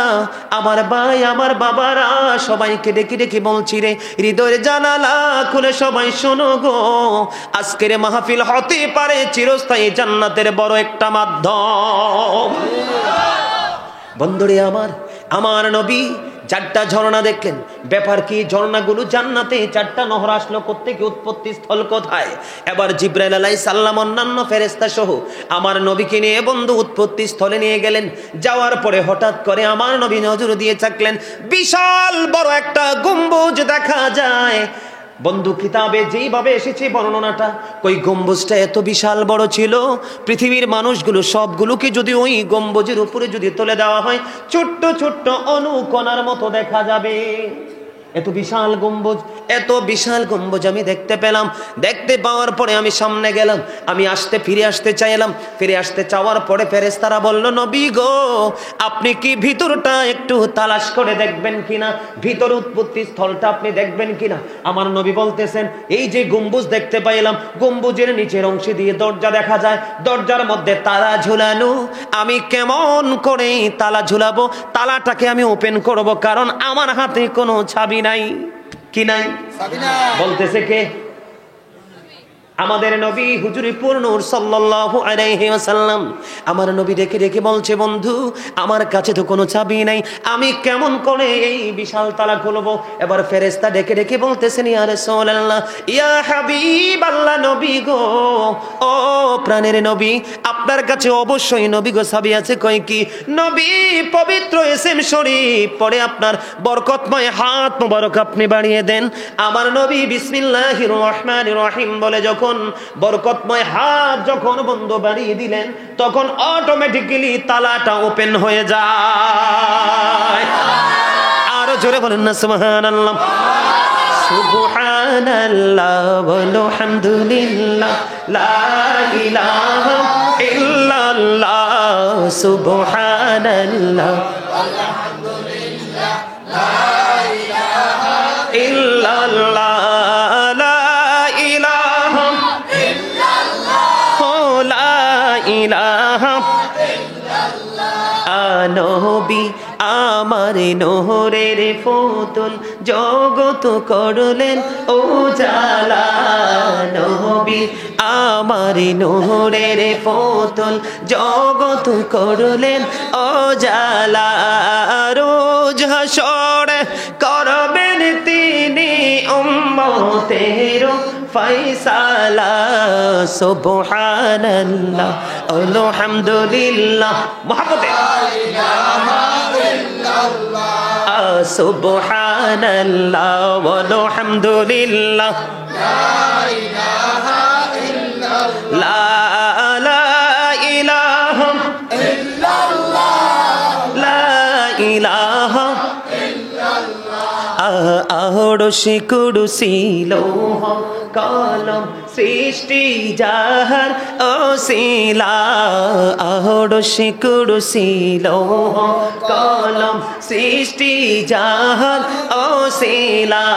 আমার ভাই, আমার বাবারা, সবাইকে ডেকে ডেকে বলছি রে, হৃদয়ের জানালা খুলে সবাই শোনো গো। আজকের মাহফিল হতে পারে চিরস্থায়ী জান্নাতের বড় একটা মাধ্যম। বন্ধুরে আমার, আমার নবী 4টা ঝর্ণা দেখলেন। ব্যাপার কি? ঝর্ণাগুলো জান্নাতে, 4টা নহর আসলো কোত্থেকে? উৎপত্তি স্থল কোথায়? এবার জিবরাইল আলাইহিস সালাম অন্যান্য ফেরেশতা সহ আমার নবীকে নিয়ে বন্ধু উৎপত্তি স্থলে নিয়ে গেলেন। যাওয়ার পরে হঠাৎ করে আমার নবী নজর দিয়ে থাকলেন, বিশাল বড় একটা গম্বুজ দেখা যায়। বন্ধু, কিতাবে যেইভাবে এসেছে বর্ণনাটা, ওই গম্বুজটা এত বিশাল বড় ছিল, পৃথিবীর মানুষগুলো সবগুলোকে যদি ওই গম্বুজের উপরে যদি তুলে দেওয়া হয়, ছোট্ট ছোট্ট অনুকণার মতো দেখা যাবে। এত বিশাল গম্বুজ, এত বিশাল গম্বুজ আমি দেখতে পেলাম। দেখতে পাওয়ার পরে আমি সামনে গেলাম। আমি ফিরে আসতে চাইলাম। ফিরে আসতে চাওয়ার পরে ফেরেশতারা বলল, নবী গো, আপনি কি ভিতরটা একটু তালাশ করে দেখবেন কিনা? ভিতর উৎপত্তি স্থলটা আপনি দেখবেন কিনা? আমার নবী বলতেছেন, এই যে গম্বুজ দেখতে পাইলাম, গম্বুজের নিচের অংশে দিয়ে দরজা দেখা যায়, দরজার মধ্যে তালা ঝুলানো। আমি কেমন করে তালা ঝুলাবো? তালাটাকে আমি ওপেন করব, কারণ আমার হাতে কোনো চাবি নাই। কি নাই? বলতেছে কে? আমাদের নবী হুজুরে নূর সাল্লাল্লাহু আলাইহি ওয়াসাল্লাম। আমার নবী ডেকে ডেকে বলছে, বন্ধু, আমার কাছে তো কোনো চাবি নাই, আমি কেমন করে এই বিশাল তালা খুলবো? এবার ফেরেশতা ডেকে ডেকে বলতেছেন, ইয়া রাসূলুল্লাহ, ইয়া হাবিবাল্লাহ, নবী গো, ও প্রাণের নবী, আপনার কাছে অবশ্যই নবী গো চাবি আছে। কয় কি? নবী পবিত্র ইসম শরীফ পড়ে আপনার বরকতময় হাত মোবারক আপনি বাড়িয়ে দেন। আমার নবী বিসমিল্লাহির রহমানির রহিম বলে যখন বরকতময় হাত যখন বন্ধ বাড়িয়ে দিলেন, তখন অটোমেটিক্যালি তালাটা ওপেন হয়ে যায়। আরো জোরে বলেন না সুবহানাল্লাহ। সুবহানাল্লাহ ওয়ালহামদুলিল্লাহ, লা ইলাহা ইল্লাল্লাহ, সুবহানাল্লাহ ওয়ালহামদুলিল্লাহ, লা ইলাহা ইল্লাল্লাহ, নবী আমার নহরের ফতুল, জগত করলেন ও জালা। নবী আমার নহরের ফতুল, জগত করলেন ও জালা। রোজ হাসর করবেন তিনি উম্মতের ফয়সালা। সুবহানাল্লাহ আলহামদুলিল্লাহ, মুহাম্মদে সুবহানাল্লাহ ওয়ালহামদুলিল্লাহ, লা ইলাহা ইল্লাল্লাহ, লা ইলাহা আহরশি কুরসি লৌহ কলম সৃষ্টি যাহার ওসিলা। আহরশি কুরসি লৌহ কলম সৃষ্টি যাহার ওসিলা।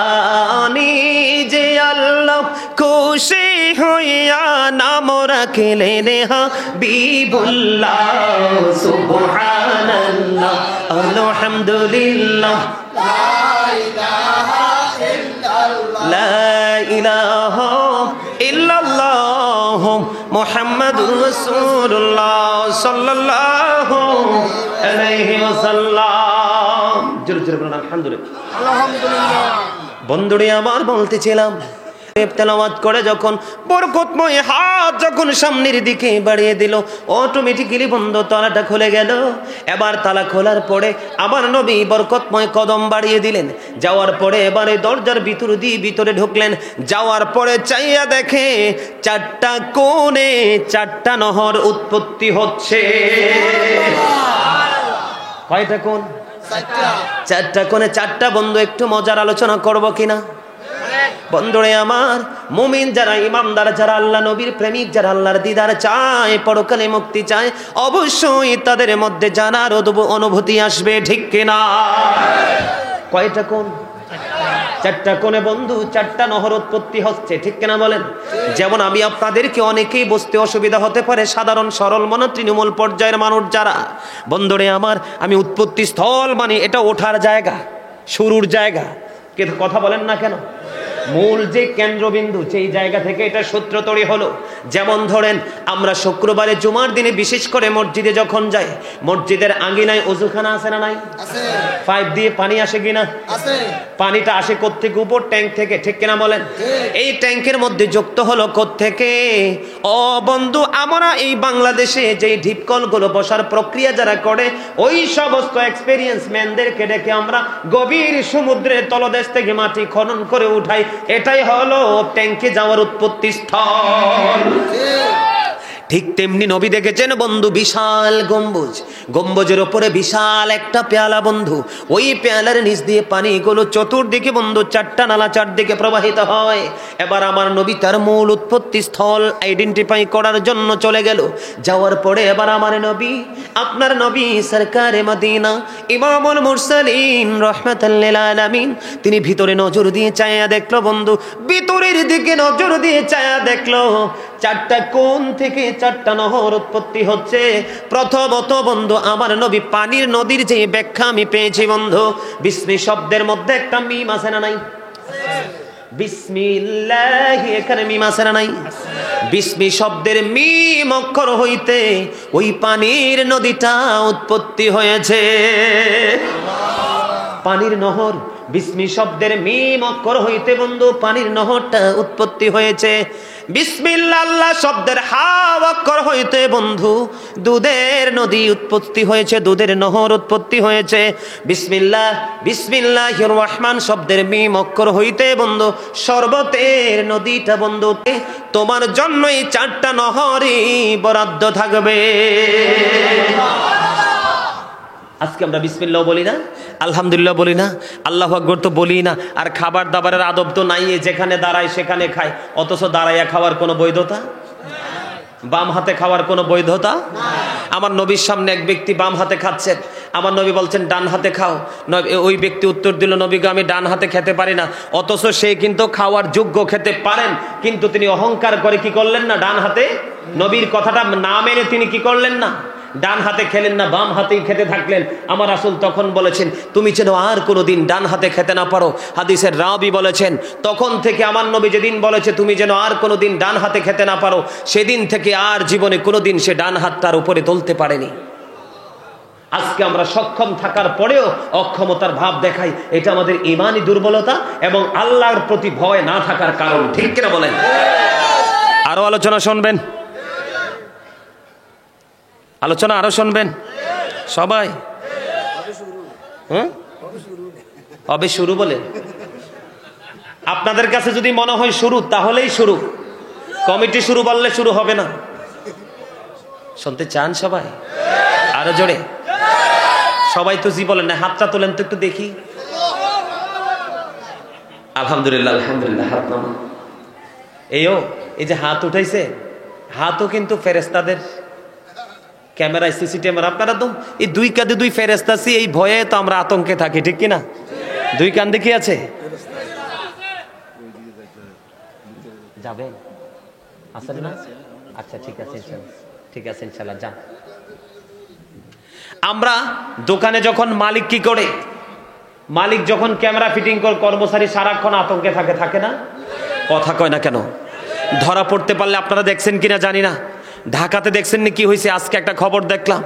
নিজে আল্লাহ খুশি হইয়া নাম রাখলেন হাবিবুল্লাহ। সুবহানাল্লাহ আলহামদুলিল্লাহ, লা ইলাহা ইল্লাল্লাহ মুহাম্মাদুর রাসূলুল্লাহ সাল্লাল্লাহু আলাইহি ওয়াসাল্লাম। জোরে জোরে বলুন আলহামদুলিল্লাহ। আলহামদুলিল্লাহ। বন্ধুরে আমার বলতেছিলাম, তেলাওয়াত করে যখন বরকতময় হাত যখন সামনের দিকে বাড়িয়ে দিল, অটোমেটিক্যালি বন্ধ তালাটা খুলে গেল। এবার তালা খোলার পরে আমার নবী বরকতময় কদম বাড়িয়ে দিলেন। যাওয়ার পরে এবারে দরজার ভিতর দিয়ে ভিতরে ঢুকলেন। যাওয়ার পরে চাইয়া দেখে 4টা কোণে 4টা নহর উৎপত্তি হচ্ছে। কয়টা কোণ? চারটা কোণে চারটা বন্ধু, একটু মজার আলোচনা করব কিনা? বন্ধুরে আমার, মুমিন যারা, ইমানদার যারা, আল্লাহ নবীর প্রেমিক যারা, আল্লাহর দিদার চায়, পরকালে মুক্তি চায়, অবশ্যই তাদের মধ্যে জানার অনুভূতি আসবে, ঠিক কিনা? কয়টা কোণ? চারটা কোণে বন্ধু, চারটা নহর উৎপত্তি হচ্ছে, ঠিক কিনা বলেন? যেমন আমি আপনাদেরকে অনেকেই বুঝতে অসুবিধা হতে পারে, সাধারণ সরল মনে তৃণমূল পর্যায়ের মানুষ যারা, বন্ধুরে আমার, আমি উৎপত্তি স্থল মানে এটা ওঠার জায়গা, শুরুর জায়গা, কিন্তু কথা বলেন না কেন? মূল যে কেন্দ্রবিন্দু, সেই জায়গা থেকে এটা সূত্র তৈরি হলো। যেমন ধরেন, আমরা শুক্রবারে জুমার দিনে বিশেষ করে মসজিদে যখন যাই, মসজিদের আঙ্গিনায় অজুখানা আছে না নাই? পাইপ দিয়ে পানি আসে কিনা? পানিটা আসে কোত্থেকে? উপর ট্যাঙ্ক থেকে, ঠিক কিনা বলেন? এই ট্যাঙ্কের মধ্যে যুক্ত হলো কোত্থেকে? ও বন্ধু, আমরা এই বাংলাদেশে যে ঢিপকল গুলো বসার প্রক্রিয়া যারা করে, ওই সমস্ত এক্সপেরিয়েন্স ম্যানদেরকে ডেকে আমরা গভীর সমুদ্রের তলদেশ থেকে মাটি খনন করে উঠাই। এটাই হলো ট্যাঙ্কে যাওয়ার উৎপত্তি স্থল। ঠিক তেমনি নবী দেখেছেন বন্ধু বিশাল গম্বুজ, গম্বুজের উপরে বিশাল একটা পেয়ালা বন্ধু, ওই পেয়ালার নিচ দিয়ে পানিগুলো চতুর্দিকে বন্ধু চারটা নালা চারদিকে প্রবাহিত হয়। এবার আমার নবী তার মূল উৎপত্তি স্থল আইডেন্টিফাই করার জন্য চলে গেল। যাওয়ার পরে এবার আমার নবী, আপনার নবী সরকারে মদিনা ইমামুল মুরসালিন রাহমাতাল লিল আলামিন, তিনি ভিতরে নজর দিয়ে চায়া দেখলো বন্ধু, ভিতরের দিকে নজর দিয়ে চায়া দেখলো চারটা কোণ থেকে চারটা নহর উৎপত্তি হচ্ছে। প্রথমত বন্ধু, আমার নবী পানির নদীর যে ব্যাখ্যা আমি পেয়েছি বন্ধু, বিসমি শব্দের মধ্যে একটা মিম আছে না নাই? বিসমিল্লাহ, এখানে মিম আছে না নাই? বিসমি শব্দের মিম অক্ষর হইতে ওই পানির নদীটা উৎপত্তি হয়েছে। পানির নহর, বিসমি শব্দের মিম অক্ষর হইতে বন্ধু পানির নহরটা উৎপত্তি হয়েছে। বিসমিল্লাহ আল্লাহ শব্দের হা অক্ষর হইতে বন্ধু দুধের নদী উৎপত্তি হয়েছে, দুধের নহর উৎপত্তি হয়েছে। বিসমিল্লাহ, বিসমিল্লাহির রহমান শব্দের মিম অক্ষর হইতে বন্ধু শরবতের নদীটা বন্ধু, তোমার জন্য এই চারটা নহরই বরাদ্দ থাকবে। আজকে আমরা বিসমিল্লাহ বলি না, আলহামদুলিল্লাহ বলি না, আল্লাহু আকবার তো বলি না, আর খাবার দাবারের আদব তো নাই, যেখানে দাঁড়ায় সেখানে খায়, অথচ দাঁড়াইয়া খাওয়ার কোনো বৈধতা, বাম হাতে খাওয়ার কোনো বৈধতা। আমার নবীর সামনে এক ব্যক্তি বাম হাতে খাচ্ছেন, আমার নবী বলছেন ডান হাতে খাও, ওই ব্যক্তি উত্তর দিল, নবীকে আমি ডান হাতে খেতে পারি না, অথচ সে কিন্তু খাওয়ার যোগ্য, খেতে পারেন, কিন্তু তিনি অহংকার করে কি করলেন না, ডান হাতে নবীর কথাটা না মেনে তিনি কি করলেন না, ডান হাতে খেলেন না, বাম হাতেই খেতে থাকলেন। আমার রাসূল তখন বলেছেন, তুমি যেন আর কোনোদিন ডান হাতে খেতে না পারো। হাদিসের রাবি বলেছেন, তখন থেকে আমার নবী যেদিন বলেছে তুমি যেন আর কোনোদিন ডান হাতে খেতে না পারো, সেদিন থেকে আর জীবনে কোনোদিন সে ডান হাতটার উপরে তুলতে পারেনি। আজকে আমরা সক্ষম থাকার পরেও অক্ষমতার ভাব দেখাই, এটা আমাদের ঈমানি দুর্বলতা এবং আল্লাহর প্রতি ভয় না থাকার কারণ, ঠিক কিনা বলেন? আরো আলোচনা শুনবেন, আলোচনা আরো শুনবেন সবাই? হবে শুরু বলে আপনাদের কাছে যদি মনে হয় শুরু, তাহলেই শুরু, কমিটি শুরু বললে শুরু হবে না। শুনতে চান সবাই? আরো জোরে সবাই তো জি বলেন না, হাতটা তোলেন তো একটু দেখি। আলহামদুলিল্লাহ, আলহামদুলিল্লাহ, হাত নামা। এই যে হাত উঠাইছে, হাতও কিন্তু ফেরেশতাদের ক্যামেরায়, সিসি ক্যামেরা। আপনারা তো এই দুই কাঁধে দুই ফেরেশতা আছে, এই ভয়ে তো আমরা আতঙ্কে থাকি, ঠিক কিনা? দুই কাঁধে কি আছে? যাবেন আসেন না? আচ্ছা ঠিক আছে, ঠিক আছে ইনশাআল্লাহ যান। আমরা দোকানে যখন মালিক কি করে, মালিক যখন ক্যামেরা ফিটিং করে, কর্মচারী সারাক্ষণ আতঙ্কে থাকে, থাকে না? কথা কয় না কেন? ধরা পড়তে পারলে আপনারা দেখছেন কিনা জানি না, ঢাকাতে দেখছেন না কি হয়েছে? আজকে একটা খবর দেখলাম,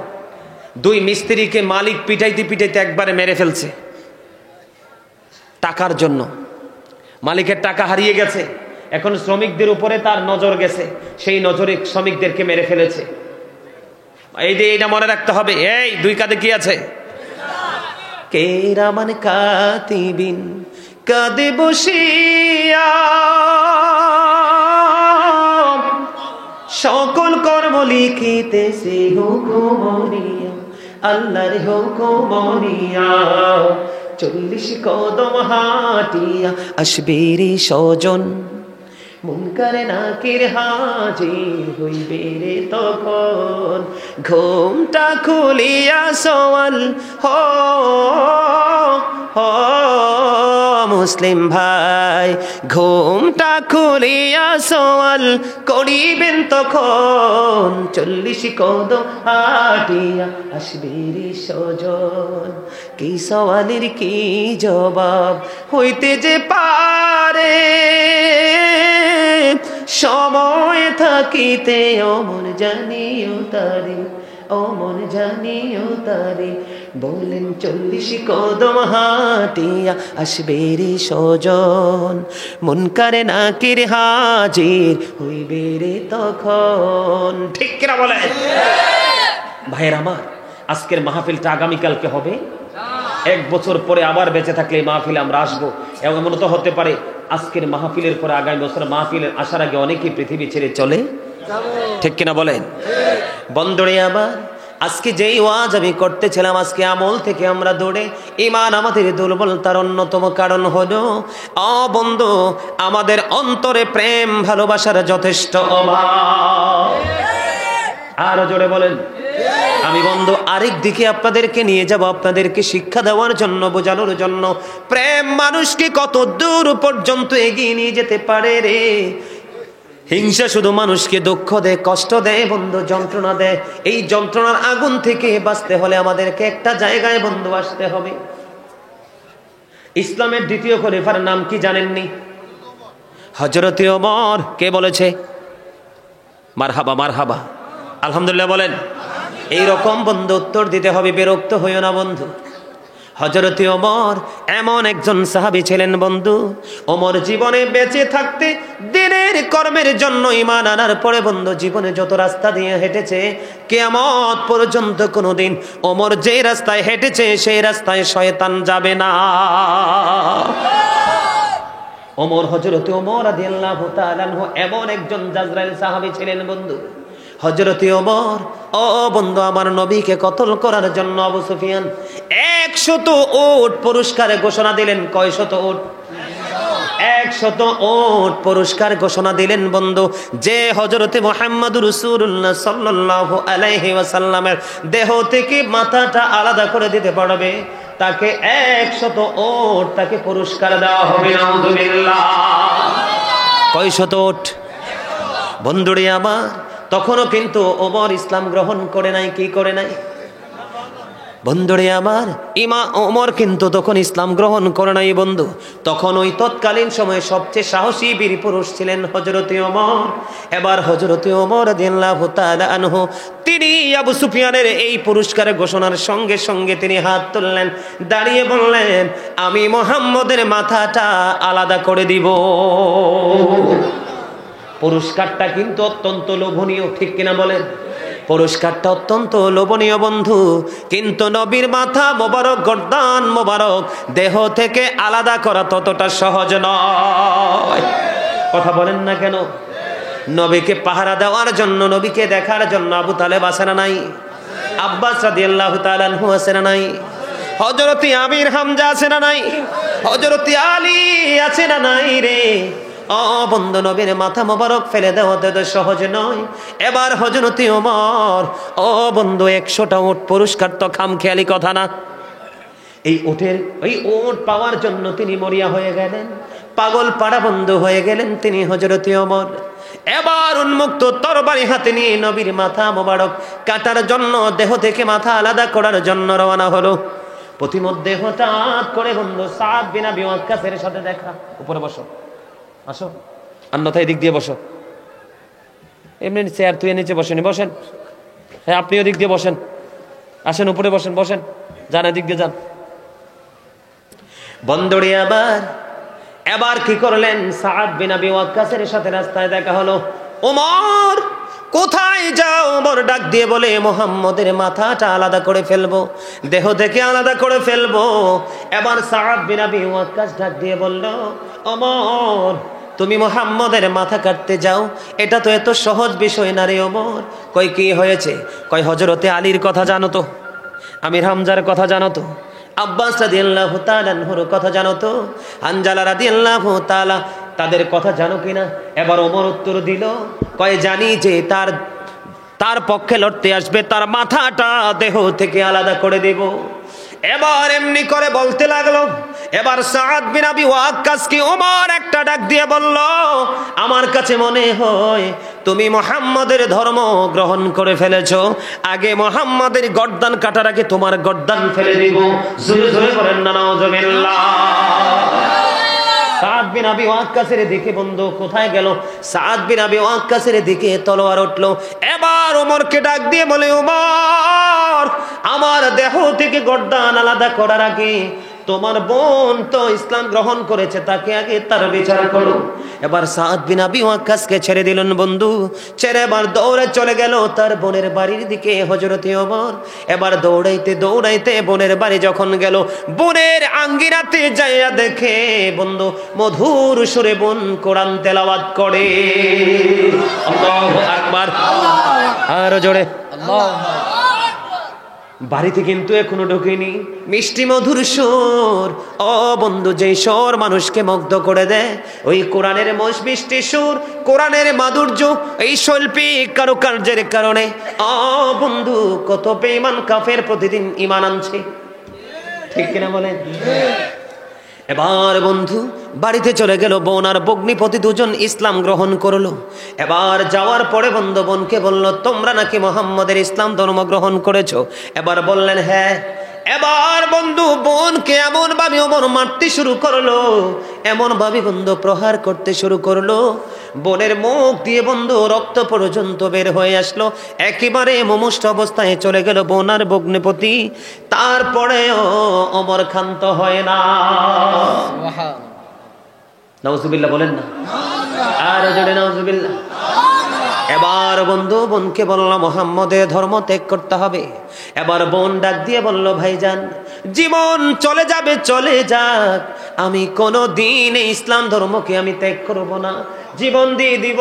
দুই মিস্ত্রিকে মালিক পিটাইতে পিটাইতে একবারে মেরে ফেলছে টাকার জন্য। মালিকের টাকা হারিয়ে গেছে, এখন শ্রমিকদের উপরে তার নজর গেছে, সেই নজরে শ্রমিকদেরকে মেরে ফেলেছে। এইটা মনে রাখতে হবে। এই দুই কাঁধে কি আছে? কেরামান কাতিবিন কাঁধে বসিয়া সকল কর্ম লিখিতেছে হুকুম নিয়া, আল্লাহর হুকুম নিয়া 40 কদম হাঁটিয়া আসবে রে স্বজন মুনকারে নাকির হাজির হইবে রে তখন ঘুমটা খুলিয়া সওয়াল হো হো মুসলিম ভাই ঘুমটা খুলিয়া সওয়াল করিবেন তখন 40 কদম হাঁটিয়া আসবে রে স্বজন কি সওয়ালের কি জবাব হইতে যে পারে সময় থাকিতে অমন জানিও তারে অমন জানিও তারে বলেন 40 কদম হাঁটিয়া আসবে রে স্বজন মুনকারে নাকির হাজির হইবে রে তখন ঠিক কিনা বলেন ভাইয়ের আমার আজকের মাহফিলটা আগামীকালকে হবে 1 বছর পরে আবার বেঁচে থাকলে এই মাহফিলে আমরা আসবো এমন তো হতে পারে আজকের মাহফিলের পরে আগামী বছর মাহফিলের আসার আগে অনেকেই পৃথিবী ছেড়ে চলে ঠিক কিনা বলেন বন্ধুরে আবার আজকে যেই ওয়াজ আমি করতেছিলাম আজকে আমল থেকে আমরা দৌড়ে ঈমান আমাদের দুর্বলতার অন্যতম কারণ হলো বন্ধু আমাদের অন্তরে প্রেম ভালোবাসার যথেষ্ট অভাব আরো জোরে বলেন আমি বন্ধু আরেক দিকে আপনাদেরকে নিয়ে যাব আপনাদেরকে শিক্ষা দেওয়ার জন্য বোঝানোর জন্য প্রেম মানুষকে কত দূর পর্যন্ত এগিয়ে নিয়ে যেতে পারে রে হিংসা শুধু মানুষকে দুঃখ দেয় কষ্ট দেয় বন্ধু যন্ত্রণা দেয় এই যন্ত্রণার আগুন থেকে বাঁচতে হলে আমাদেরকে একটা জায়গায় বন্ধু আসতে হবে ইসলামের দ্বিতীয় খলিফার নাম কি জানেননি হযরত ওমর কে বলেছে মারহাবা মারহাবা আলহামদুলিল্লাহ বলেন এইরকম বন্ধু উত্তর দিতে হবে বিরক্ত হইও না বন্ধু হযরত ওমর এমন একজন সাহাবী ছিলেন বন্ধু ওমর জীবনে বেঁচে থাকতে দিনের কর্মের জন্য ঈমান আনার পরে বন্ধু জীবনে যত রাস্তা দিয়ে হেঁটেছে কিয়ামত পর্যন্ত কোনোদিন ওমর যে রাস্তায় হেঁটেছে সেই রাস্তায় শয়তান যাবে না ওমর হযরত ওমর রাদিয়াল্লাহু তাআলা আনহু এমন একজন জাজরাইল সাহাবী ছিলেন বন্ধু হযরত ওমর বন্ধু আমার নবীকে কতল করার জন্য আবু সুফিয়ান 100 উট পুরস্কার ঘোষণা দিলেন কয় শত উট 100 উট পুরস্কার ঘোষণা দিলেন বন্ধু যে হযরত মুহাম্মদুর রাসূলুল্লাহ সাল্লাল্লাহু আলাইহি ওয়াসাল্লামের দেহ থেকে মাথাটা আলাদা করে দিতে পারবে তাকে 100 উট তাকে পুরস্কার দেওয়া হবে নাউযুবিল্লাহ কয় শত উট বন্ধুরে আমার তখনও কিন্তু ওমর ইসলাম গ্রহণ করে নাই কি করে নাই বন্ধুরে আমার ওমর কিন্তু তখন ইসলাম গ্রহণ করে নাই বন্ধু তখন ওই তৎকালীন সময়ে সবচেয়ে সাহসী বীর পুরুষ ছিলেন হযরত ওমর এবার হযরত ওমর রাদিয়াল্লাহু তাআলা আনহু তিনি আবু সুফিয়ানের এই পুরস্কারের ঘোষণার সঙ্গে সঙ্গে তিনি হাত তুললেন দাঁড়িয়ে বললেন আমি মুহাম্মদের মাথাটা আলাদা করে দিব পুরস্কারটা কিন্তু অত্যন্ত লোভনীয় ঠিক কিনা বলেন পুরস্কারটা অত্যন্ত লোভনীয় বন্ধু কিন্তু নবীর মাথা মোবারক গর্দান মোবারক দেহ থেকে আলাদা করা ততটা সহজ নয় কথা বলেন না কেন নবীকে পাহারা দেওয়ার জন্য নবীকে দেখার জন্য আবু তালেব আছে না নাই আব্বাস রাদিয়াল্লাহু তাআলা আনহু আছে না নাই হযরত আমির হামজা আছে না নাই হযরত আলী আছে না নাই রে বন্ধু নবীর মাথা মোবারক ফেলে দেওয়া তো সহজ নয় এবার হযরত ওমর বন্ধু 100টা উট পুরস্কার তো খামখেয়ালি কথা না এই উট পাওয়ার জন্য তিনি মরিয়া হয়ে গেলেন পাগল পাড়া বন্ধু হয়ে গেলেন তিনি হযরত ওমর এবার উন্মুক্ত তরবারি হাতে নিয়ে নবীর মাথা মোবারক কাটার জন্য দেহ থেকে মাথা আলাদা করার জন্য রওনা হলো প্রতিমধ্যে হঠাৎ করে বন্ধু সাদ বিন আবি ওয়াক্কাসের সাথে দেখা উপরে বসো আসো অন্যথায় দিক দিয়ে বসো এমনি চেয়ার তুই নিচে বসেনি বসেন হ্যাঁ আপনিও দিক দিয়ে বসেন আসেন উপরে বসেন বসেন যান দিক দিয়ে যান বন্ধুরে এবার কি করলেন সাদ বিন আবি ওয়াক্কাসের সাথে রাস্তায় দেখা হলো ওমর কোথায় যাও ওমর ডাক দিয়ে বলে মুহাম্মদের মাথাটা আলাদা করে ফেলবো দেহ থেকে আলাদা করে ফেলবো এবার সাদ বিন আবি ওয়াক্কাস ডাক দিয়ে বলল ওমর তুমি মুহাম্মদের মাথা কাটতে যাও এটা তো এত সহজ বিষয় না রে ওমর কই কি হয়েছে কই হযরতে আলীর কথা জানো তো আমির হামজার কথা জানো তো? আব্বাস রাদিয়াল্লাহু তাআলা আনহুর কথা জানো তো? হানজালা রাদিয়াল্লাহু তাআলা তাদের কথা জানো কিনা? এবার ওমর উত্তর দিল, কয় জানি যে তার পক্ষে লড়তে আসবে তার মাথাটা দেহ থেকে আলাদা করে দেব। এবার এমনি করে বলতে লাগলো। এবার সাদ বিন আবি ওয়াক্কাসকে ওমর একটা ডাক দিয়ে বলল, আমার কাছে মনে হয় তুমি মুহাম্মাদের ধর্ম গ্রহণ করে ফেলেছো, আগে মুহাম্মাদের গর্দান কাটার আগে তোমার গর্দান ফেলে দিব। জোরে জোরে বলেন না নাউজুবিল্লাহ। সাদ বিন আবি ওয়াক্কাসের দিকে বন্ধু কোথায় গেল? সাদ বিন আবি ওয়াক্কাসের দিকে তলোয়ার উঠলো। এবার ওমরকে ডাক দিয়ে বলে, ওমর, আমার দেহ থেকে গর্দান আলাদা করার আগে তোমার বোন তো ইসলাম গ্রহণ করেছে, তাকে আগে তার বিচার করো। এবার সাদ বিন আবি ওয়াক্কাসকে ছেড়ে দিলেন বন্ধু, ছেড়ে এবার দৌড়ে চলে গেল তার বোনের বাড়ির দিকে হযরতে ওমর। এবার দৌড়াইতে দৌড়াইতে বোনের বাড়ি যখন গেল, বোনের আঙ্গিনাতে যাইয়া দেখে বন্ধু মধুর সুরে বোন কোরআন তেলাওয়াত করে। আল্লাহু আকবার, আরো জোরে আল্লাহু আকবার। বাড়িতে কিন্তু এখনো ঢোকেনি, মিষ্টি মধুর সুর। ও বন্ধু, যেই সুর মানুষকে মুগ্ধ করে দেয়, ওই কোরআনের মিষ্টি সুর, কোরআনের মাধুর্য, এই শৈল্পিক কারুকার্যের কারণে ও বন্ধু কত বেঈমান কাফের প্রতিদিন ঈমান আনছে, ঠিক কিনা বলেন? এবার বন্ধু বাড়িতে চলে গেল, বোন আর ভগ্নিপতি দুজন ইসলাম গ্রহণ করলো। এবার যাওয়ার পরে বন্ধু বোনকে বলল, তোমরা নাকি মুহাম্মদের ইসলাম ধর্ম গ্রহণ করেছো? এবার বললেন হ্যাঁ। এবার বন্ধু বোনকে এমন ভাবে ওমর মারতে শুরু করলো, এমন ভাবে বন্ধু প্রহার করতে শুরু করলো, বোনের মুখ দিয়ে বন্ধু রক্ত পর্যন্ত বের হয়ে আসলো। একেবারে মুমূর্ষ অবস্থায় চলে গেল বোন আর ভগ্নিপতি। তারপরেও ওমর ক্ষান্ত হয় না। নাউজুবিল্লাহ বলেন না, আর জোরে নাউজুবিল্লাহ। এবার বন্ধু বোনকে বলল, মুহাম্মদের ধর্ম ত্যাগ করতে হবে। এবার বোন ডাক দিয়ে বলল, ভাইজান, জীবন চলে যাবে চলে যাক, আমি কোনোদিন এই ইসলাম ধর্মকে আমি ত্যাগ করব না, জীবন দিয়ে দিব,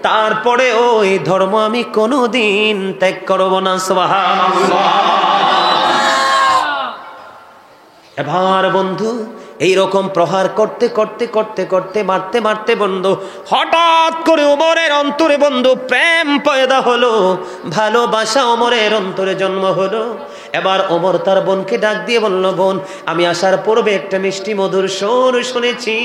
তারপরে ওই ধর্ম আমি কোনোদিন ত্যাগ করব না। সুবহানাল্লাহ। এবার বন্ধু এইরকম প্রহার করতে করতে করতে করতে মারতে মারতে বন্ধু হঠাৎ করে ওমরের অন্তরে বন্ধু প্রেম পয়দা হলো, ভালোবাসা ওমরের অন্তরে জন্ম হলো। এবার ওমর তার বোনকে ডাক দিয়ে বলল, বোন, আমি আসার পূর্বে একটা মিষ্টি মধুর সুর শুনেছি,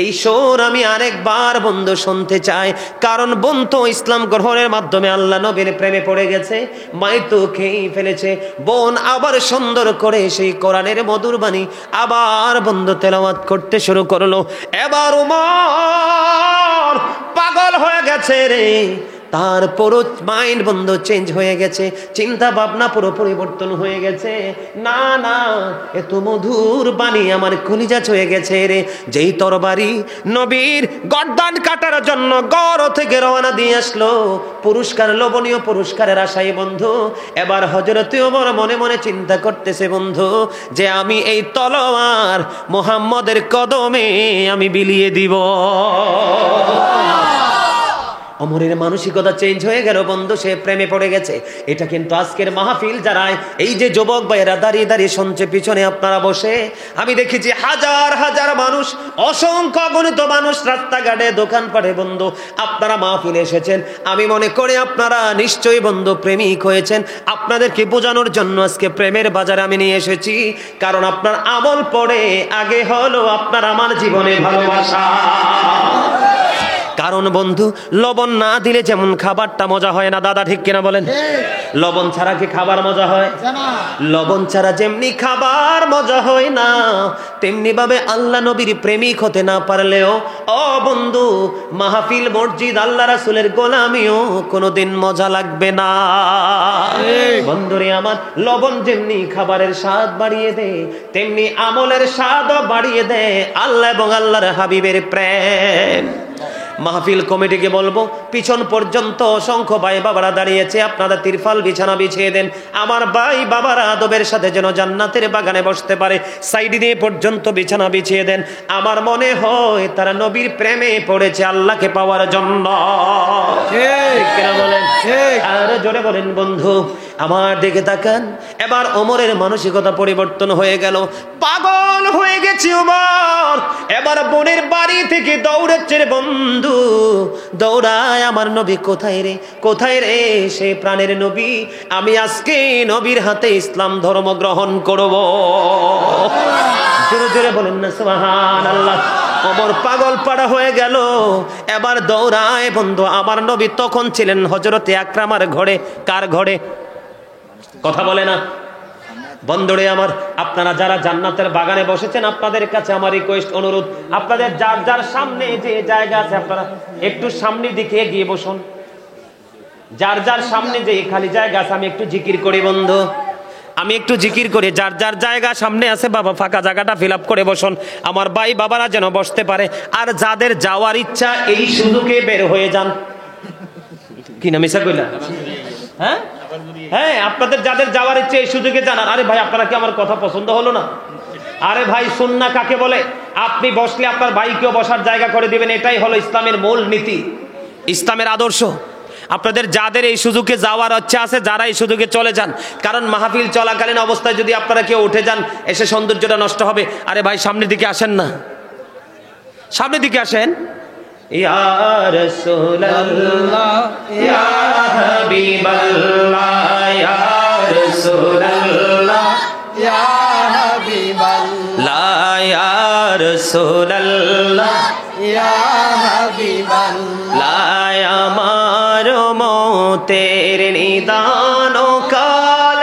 এই সুর আমি আরেকবার বন্ধু শুনতে চাই, কারণ বোন তো ইসলাম গ্রহণের মাধ্যমে আল্লাহ নবীর প্রেমে পড়ে গেছে, মাই তো খেয়েই ফেলেছে। বোন আবার সুন্দর করে সেই কোরআনের মধুর বাণী আবার বন্ধু তেলাওয়াত করতে শুরু করলো। এবার ওমর পাগল হয়ে গেছে রে, তার পুরো মাইন্ড বন্ধ চেঞ্জ হয়ে গেছে, চিন্তা ভাবনা পুরো পরিবর্তন হয়ে গেছে। না না, এত মধুর বাণী আমার কলিজা ছুঁয়ে গেছে রে। যেই তরবারি নবীর গর্দান কাটার জন্য গড় থেকে রওনা দিয়ে আসলো, পুরস্কার, লোভনীয় পুরস্কারের আশায় বন্ধু এবার হযরত ওমর মনে মনে চিন্তা করতেছে বন্ধু, যে আমি এই তলোয়ার মুহাম্মদের কদমে আমি বিলিয়ে দিব। ওমরের মানসিকতা চেঞ্জ হয়ে গেল বন্ধু, সে প্রেমে পড়ে গেছে। এটা কিন্তু আজকের মাহফিল যারা এই যে যুবক ভাইয়েরা দাঁড়িয়ে দাঁড়িয়ে শুনছে, পিছনে আপনারা বসে, আমি দেখেছি হাজার হাজার মানুষ, অসংখ্য অগণিত মানুষ রাস্তাঘাটে দোকানপাটে বন্ধু আপনারা মাহফিলে এসেছেন। আমি মনে করি আপনারা নিশ্চয়ই বন্ধু প্রেমিক হয়েছেন। আপনাদেরকে বোঝানোর জন্য আজকে প্রেমের বাজারে আমি নিয়ে এসেছি, কারণ আপনার আমল পড়ে আগে হলো আপনার আমার জীবনে ভালোবাসা। কারণ বন্ধু লবণ না দিলে যেমন খাবারটা মজা হয় না, দাদা ঠিক কিনা বলেন? লবণ ছাড়া কি খাবার মজা হয়? লবণ ছাড়া যেমনি খাবার মজা হয় না, তেমনি ভাবে আল্লাহ নবীর প্রেমিক হতে না পারলেও ও বন্ধু মাহফিল, মসজিদ, আল্লাহ রাসূলের গোলামিও কোনোদিন মজা লাগবে না। বন্ধুরে আমার, লবণ যেমনি খাবারের স্বাদ বাড়িয়ে দেয়, তেমনি আমলের স্বাদও বাড়িয়ে দেয় আল্লাহ এবং আল্লাহর হাবিবের প্রেম। মাহফিল কমিটিকে বলবো পিছন পর্যন্ত অসংখ্য ভাই বাবারা দাঁড়িয়েছে, আপনারা তিরফাল বিছানা বিছিয়ে দেন, আমার ভাই বাবারা আদবের সাথে যেন জান্নাতের বাগানে বসতে পারে। সাইড দিয়ে পর্যন্ত বিছানা বিছিয়ে দেন। আমার মনে হয় তারা নবীর প্রেমে পড়েছে আল্লাহকে পাওয়ার জন্য। ঠিক কিনা বলেন? আর জোরে বলেন বন্ধু। আমার দিকে তাকান। এবার ওমরের মানসিকতা পরিবর্তন হয়ে গেল, পাগল হয়ে গেছে ওমর। এবার বোনের বাড়ি থেকে দৌড়াচ্ছে রে বন্ধু, দৌড়ায় আমার নবী কোথায় রে, কোথায় রে সে প্রাণের নবী, আমি আজকে নবীর হাতে ইসলাম ধর্ম গ্রহণ করব। জোরে জোরে বলেন না সুবহানাল্লাহ। ওমর পাগল পাড়া হয়ে গেল। এবার দৌড়ায় বন্ধু। আমার নবী তখন ছিলেন হযরতে আকরামার ঘরে। কার ঘরে? কথা বলে না বন্ধুরে আমার। আপনারা যারা জান্নাতের বাগানে বসেছেন, আপনাদের কাছে আমার রিকোয়েস্ট, অনুরোধ, আপনাদের যার যার সামনে যে জায়গা আছে আপনারা একটু সামনের দিকে এগিয়ে বসুন। যার যার সামনে যে খালি জায়গা আছে আমি একটু জিকির করি বন্ধু, আমি একটু জিকির করে যার যার জায়গা সামনে আছে বাবা ফাঁকা জায়গাটা ফিল আপ করে বসুন, আমার ভাই বাবারা যেন বসতে পারে। আর যাদের যাওয়ার ইচ্ছা এই সুযোগে বের হয়ে যান। কি না মিশা কইলা? হ্যাঁ হ্যাঁ, আপনাদের যাদের যাওয়ার ইচ্ছে এই সুযোগে জানান। আরে ভাই আপনারা কি আমার কথা পছন্দ হলো না? আরে ভাই সুন্নাহ কাকে বলে? আপনি বসলে আপনার ভাইকেও বসার জায়গা করে দিবেন, এটাই হলো ইসলামের মূল নীতি, ইসলামের আদর্শ। আপনাদের যাদের এই সুযোগে যাওয়ার ইচ্ছা আছে যারা এই সুযোগে চলে যান, কারণ মাহফিল চলাকালীন অবস্থায় যদি আপনারা কেউ উঠে যান এসে সৌন্দর্যটা নষ্ট হবে। আরে ভাই সামনের দিকে আসেন না, সামনের দিকে আসেন। ইয়া রাসূলুল্লাহ ইয়া হাবিবাল্লাহ ইয়া রাসূলুল্লাহ ইয়া হাবিবাল্লাহ ইয়া রাসূলুল্লাহ ইয়া হাবিবাল্লাহ আমার মতের নিদান কাল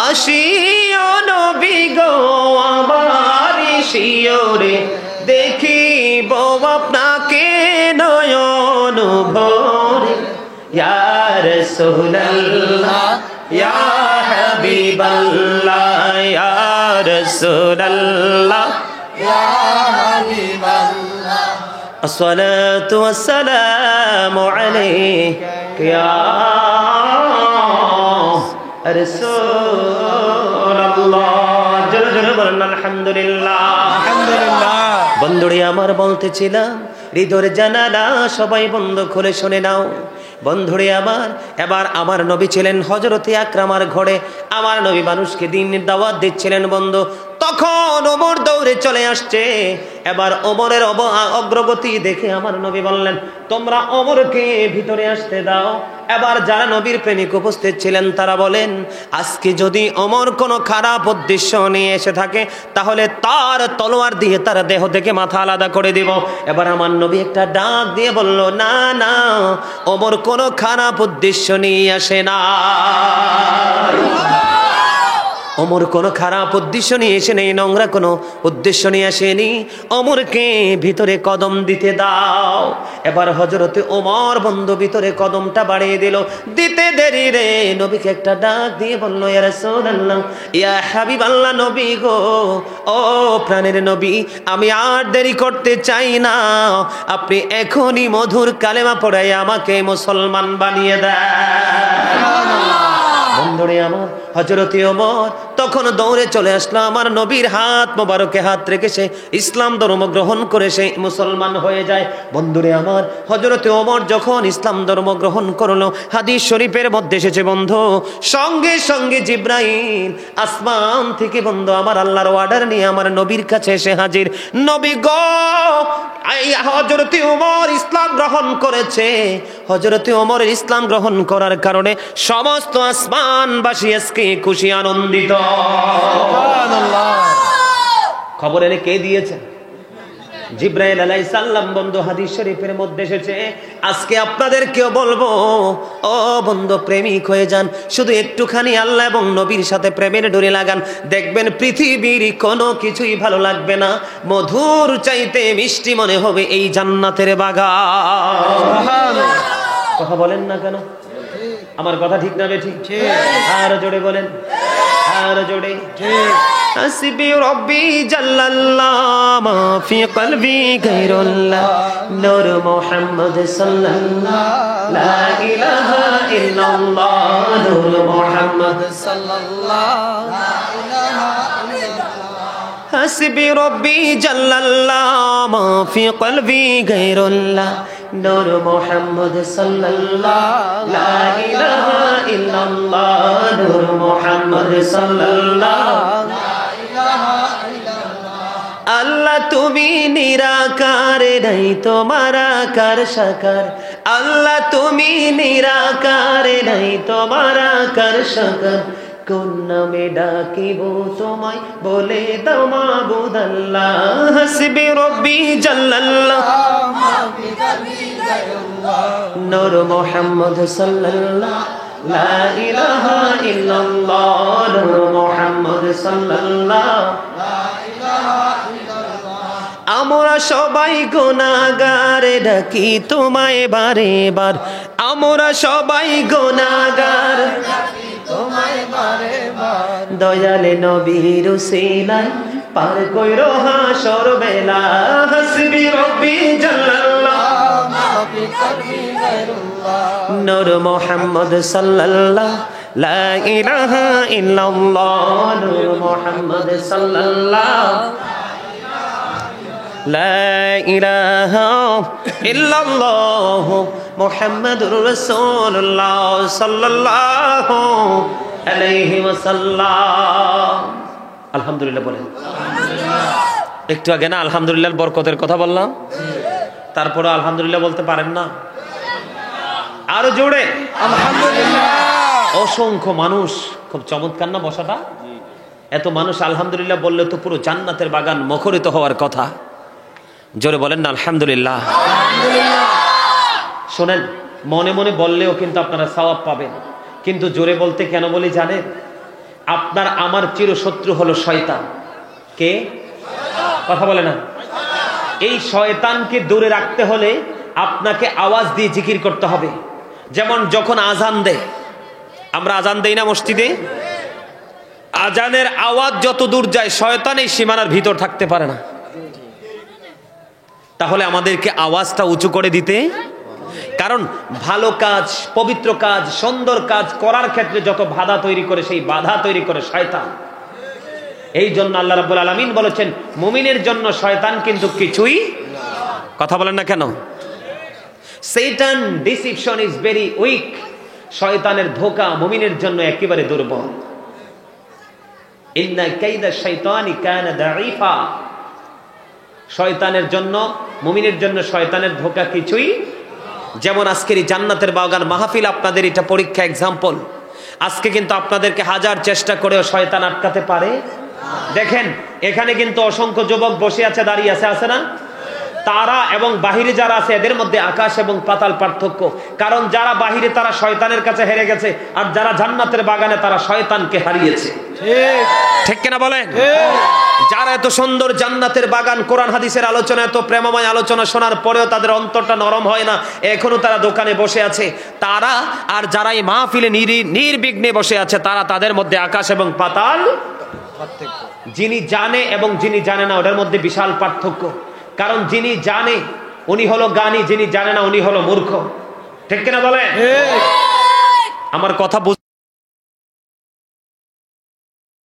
আসিও নবী গো আমার শিয়রে দেখিব আপনাকে নয়ন ভরে ইয়া রাসূলুল্লাহ ইয়া হাবিবাল্লাহ ইয়া রাসূলুল্লাহ ইয়া হাবিবাল্লাহ আসসালাতু ওয়াসসালামু আলাইকা ইয়া রাসূলুল্লাহ। জোরে জোরে বলেন আলহামদুলিল্লাহ। আলহামদুলিল্লাহ। বন্ধুরে আমার বলতেছিলাম হৃদয়ের জানালা সবাই বন্ধ খুলে শুনে নাও। বন্ধুরে আমার, এবার আমার নবী ছিলেন হযরতে আকরামার ঘরে। আমার নবী মানুষকে দ্বীনের দাওয়াত দিচ্ছিলেন বন্ধু। তখন ওমর দৌড়ে চলে আসছে। এবার ওমরের অগ্রগতি দেখে আমার নবী বললেন তোমরা ওমরকে ভিতরে আসতে দাও। এবার যারা নবীর প্রেমিক উপস্থিত ছিলেন তারা বলেন আজকে যদি ওমর কোনো খারাপ উদ্দেশ্য নিয়ে এসে থাকে তাহলে তার তলোয়ার দিয়ে তার দেহ থেকে মাথা আলাদা করে দিব। এবার আমার নবী একটা ডাক দিয়ে বলল না না, ওমর কোনো খারাপ উদ্দেশ্য নিয়ে আসে না, ওমর কোনো খারাপ উদ্দেশ্য নিয়ে এসে নেই, নোংরা কোনো উদ্দেশ্য নিয়ে আসেনি। ওমরকে ভিতরে কদম দিতে দাও। এবার হযরতে ওমর বন্ধু ভিতরে কদমটা বাড়িয়ে দিল। দিতে দেরি রে নবীকে একটা ডাক দিয়ে বলল ইয়া রাসূলুল্লাহ ইয়া হাবিবাল্লাহ, নবী গো, ও প্রাণের নবী, আমি আর দেরি করতে চাই না, আপনি এখনই মধুর কালেমা পড়াই আমাকে মুসলমান বানিয়ে দেন। বন্ধুরে আমার, হযরতে ওমর তখন দৌড়ে চলে আসলো। আমার নবীর হাত মোবারকে হাত রেখে সে ইসলাম ধর্ম গ্রহণ করে সে মুসলমান হয়ে যায়। বন্ধুরে আমার, হযরতে ওমর যখন ইসলাম ধর্ম গ্রহণ করলো, হাদিস শরীফের মধ্যে এসেছে বন্ধু, সঙ্গে সঙ্গে জিবরাইল আসমান থেকে বন্ধু আমার আল্লাহর অর্ডার নিয়ে আমার নবীর কাছে এসে হাজির। নবী গো, হযরতে ওমর ইসলাম গ্রহণ করেছে। হযরতে ওমরের ইসলাম গ্রহণ করার কারণে সমস্ত আসমানবাসী আজকে খুশি আনন্দিত। খবর এনে কে দিয়েছে? জিবরাইল আলাইহিস সালাম। বন্ধু হাদিস শরীফের মধ্যে এসেছে। আজকে আপনাদেরকেও বলবো, ও বন্ধু প্রেমিক হয়ে যান, শুধু একটুখানি আল্লাহ এবং নবীর সাথে প্রেমের ডোরি লাগান, দেখবেন পৃথিবীর কোনো কিছুই ভালো লাগবে না, মধুর চাইতে মিষ্টি মনে হবে এই জান্নাতের বাগান। কথা বলেন না কেন? আমার কথা ঠিক না বেঠিক? আর জোরে বলেন, আর জোরে হাসবি রব্বি জাল্লাল্লাহ মা ফি কলবি গায়রুল্লাহ নূর মুহাম্মদ সাল্লাল্লাহ লা ইলাহা ইল্লাল্লাহ নূর মুহাম্মদ সাল্লাল্লাহ লা ইলাহা ইল্লাল্লাহ হাসবি রব্বি জাল্লাল্লাহ মা ফি কলবি গায়রুল্লাহ নূর মুহাম্মদ সাল্লাল্লাহ লা ইলাহা ইল্লাল্লাহ নূর মুহাম্মদ সাল্লাল্লাহ লা ইলাহা ইল্লাল্লাহ আল্লাহ তুমি নিরাকার নাই তোমার আকার সাকার আল্লাহ তুমি নিরাকার নাই তোমার আকার সাকার কোন নামে ডাকিব তোমায় বলে দাও মাবুদ আল্লাহ হাসবি রব্বি জাল্লাল্লাহ নূর মুহাম্মদ সাল্লাল্লাহ লা ইলাহা ইল্লাল্লাহ নূর মুহাম্মদ সাল্লাল্লাহ লা ইলাহা ইল্লাল্লাহ আমরা সবাই গুনাহগার ডাকি তোমায় বারে বার আমরা সবাই গুনাহগার ডাকি তোমায় বারে বার দয়ালে নবীর উসিলায় পার কইরো হাসর বেলা হাসবি রব্বি জাল্লাল্লাহ মাফি কলবি গায়রুল্লাহ নূর মুহাম্মদ সাল্লাল্লাহ লা ইলাহা ইল্লাল্লাহ নূর মুহাম্মদ সাল্লাল্লাহ লা ইলাহা ইল্লাল্লাহ মুহাম্মাদুর রাসূলুল্লাহ সাল্লাল্লাহু আলাইহি ওয়াসাল্লাম আলহামদুলিল্লাহ বলেন আলহামদুলিল্লাহ একটু আগে না আলহামদুলিল্লাহর বরকতের কথা বললাম তারপরে আলহামদুলিল্লাহ বলতে পারেন না আরো জোরে আলহামদুলিল্লাহ অসংখ্য মানুষ খুব চমৎকার না বসাটা এত মানুষ আলহামদুলিল্লাহ বললে তো পুরো জান্নাতের বাগান মুখরিত হওয়ার কথা জোরে বলেন না আলহামদুলিল্লাহ শোনেন মনে মনে বললেও কিন্তু আপনারা সওয়াব পাবেন কিন্তু জোরে বলতে কেন বলি জানেন আপনার আমার চিরশত্রু হলো শয়তান কে কথা বলে না এই শয়তানকে দূরে রাখতে হলে আপনাকে আওয়াজ দিয়ে জিকির করতে হবে যেমন যখন আজান দেয় আমরা আজান দেই না মসজিদে আজানের আওয়াজ যত দূর যায় শয়তান এই সীমানার ভিতর থাকতে পারে না তাহলে আমাদেরকে আওয়াজটা উঁচু করে দিতে কারণ ভালো কাজ পবিত্র কাজ সুন্দর কাজ করার ক্ষেত্রে যত বাধা তৈরি করে সেই বাধা তৈরি করে শয়তান এই জন্য আল্লাহ রাব্বুল আলামিন বলেছেন মুমিনের জন্য শয়তান কিন্তু কিছুই কথা বলেন না কেন Satan deception is very weak শয়তানের ধোঁকা মুমিনের জন্য একেবারে দুর্বল ইন্না কাইদা শাইতানি কানা দাঈফা শয়তানের জন্য মুমিনের জন্য শয়তানের ধোঁকা কিছুই যেমন আজকের এই জান্নাতের বাগান মাহফিল আপনাদের এটা পরীক্ষা এক্সাম্পল আজকে কিন্তু আপনাদেরকে হাজার চেষ্টা করেও শয়তান আটকাতে পারে দেখেন এখানে কিন্তু অসংখ্য যুবক বসে আছে দাঁড়িয়ে আছে আছে না তারা এবং বাহিরে যারা আছে এদের মধ্যে আকাশ এবং পাতাল পার্থক্য কারণ যারা বাহিরে তারা শয়তানের কাছে হেরে গেছে আর যারা জান্নাতের বাগানে তারা শয়তানকে হারিয়েছে ঠিক কিনা বলেন যারা এত সুন্দর জান্নাতের বাগান কোরআন হাদিসের আলোচনা এত প্রেমময় আলোচনা শোনার পরেও তাদের অন্তরটা নরম হয় না এখনো তারা দোকানে বসে আছে তারা আর যারা এই মাহফিলে নির্বিঘ্নে বসে আছে তারা তাদের মধ্যে আকাশ এবং পাতাল যিনি জানে এবং যিনি জানে না ওটার মধ্যে বিশাল পার্থক্য কারণ যিনি জানে উনি হলো জ্ঞানী যিনি জানে না উনি হলো মূর্খ ঠিক কিনা বলে আমার কথা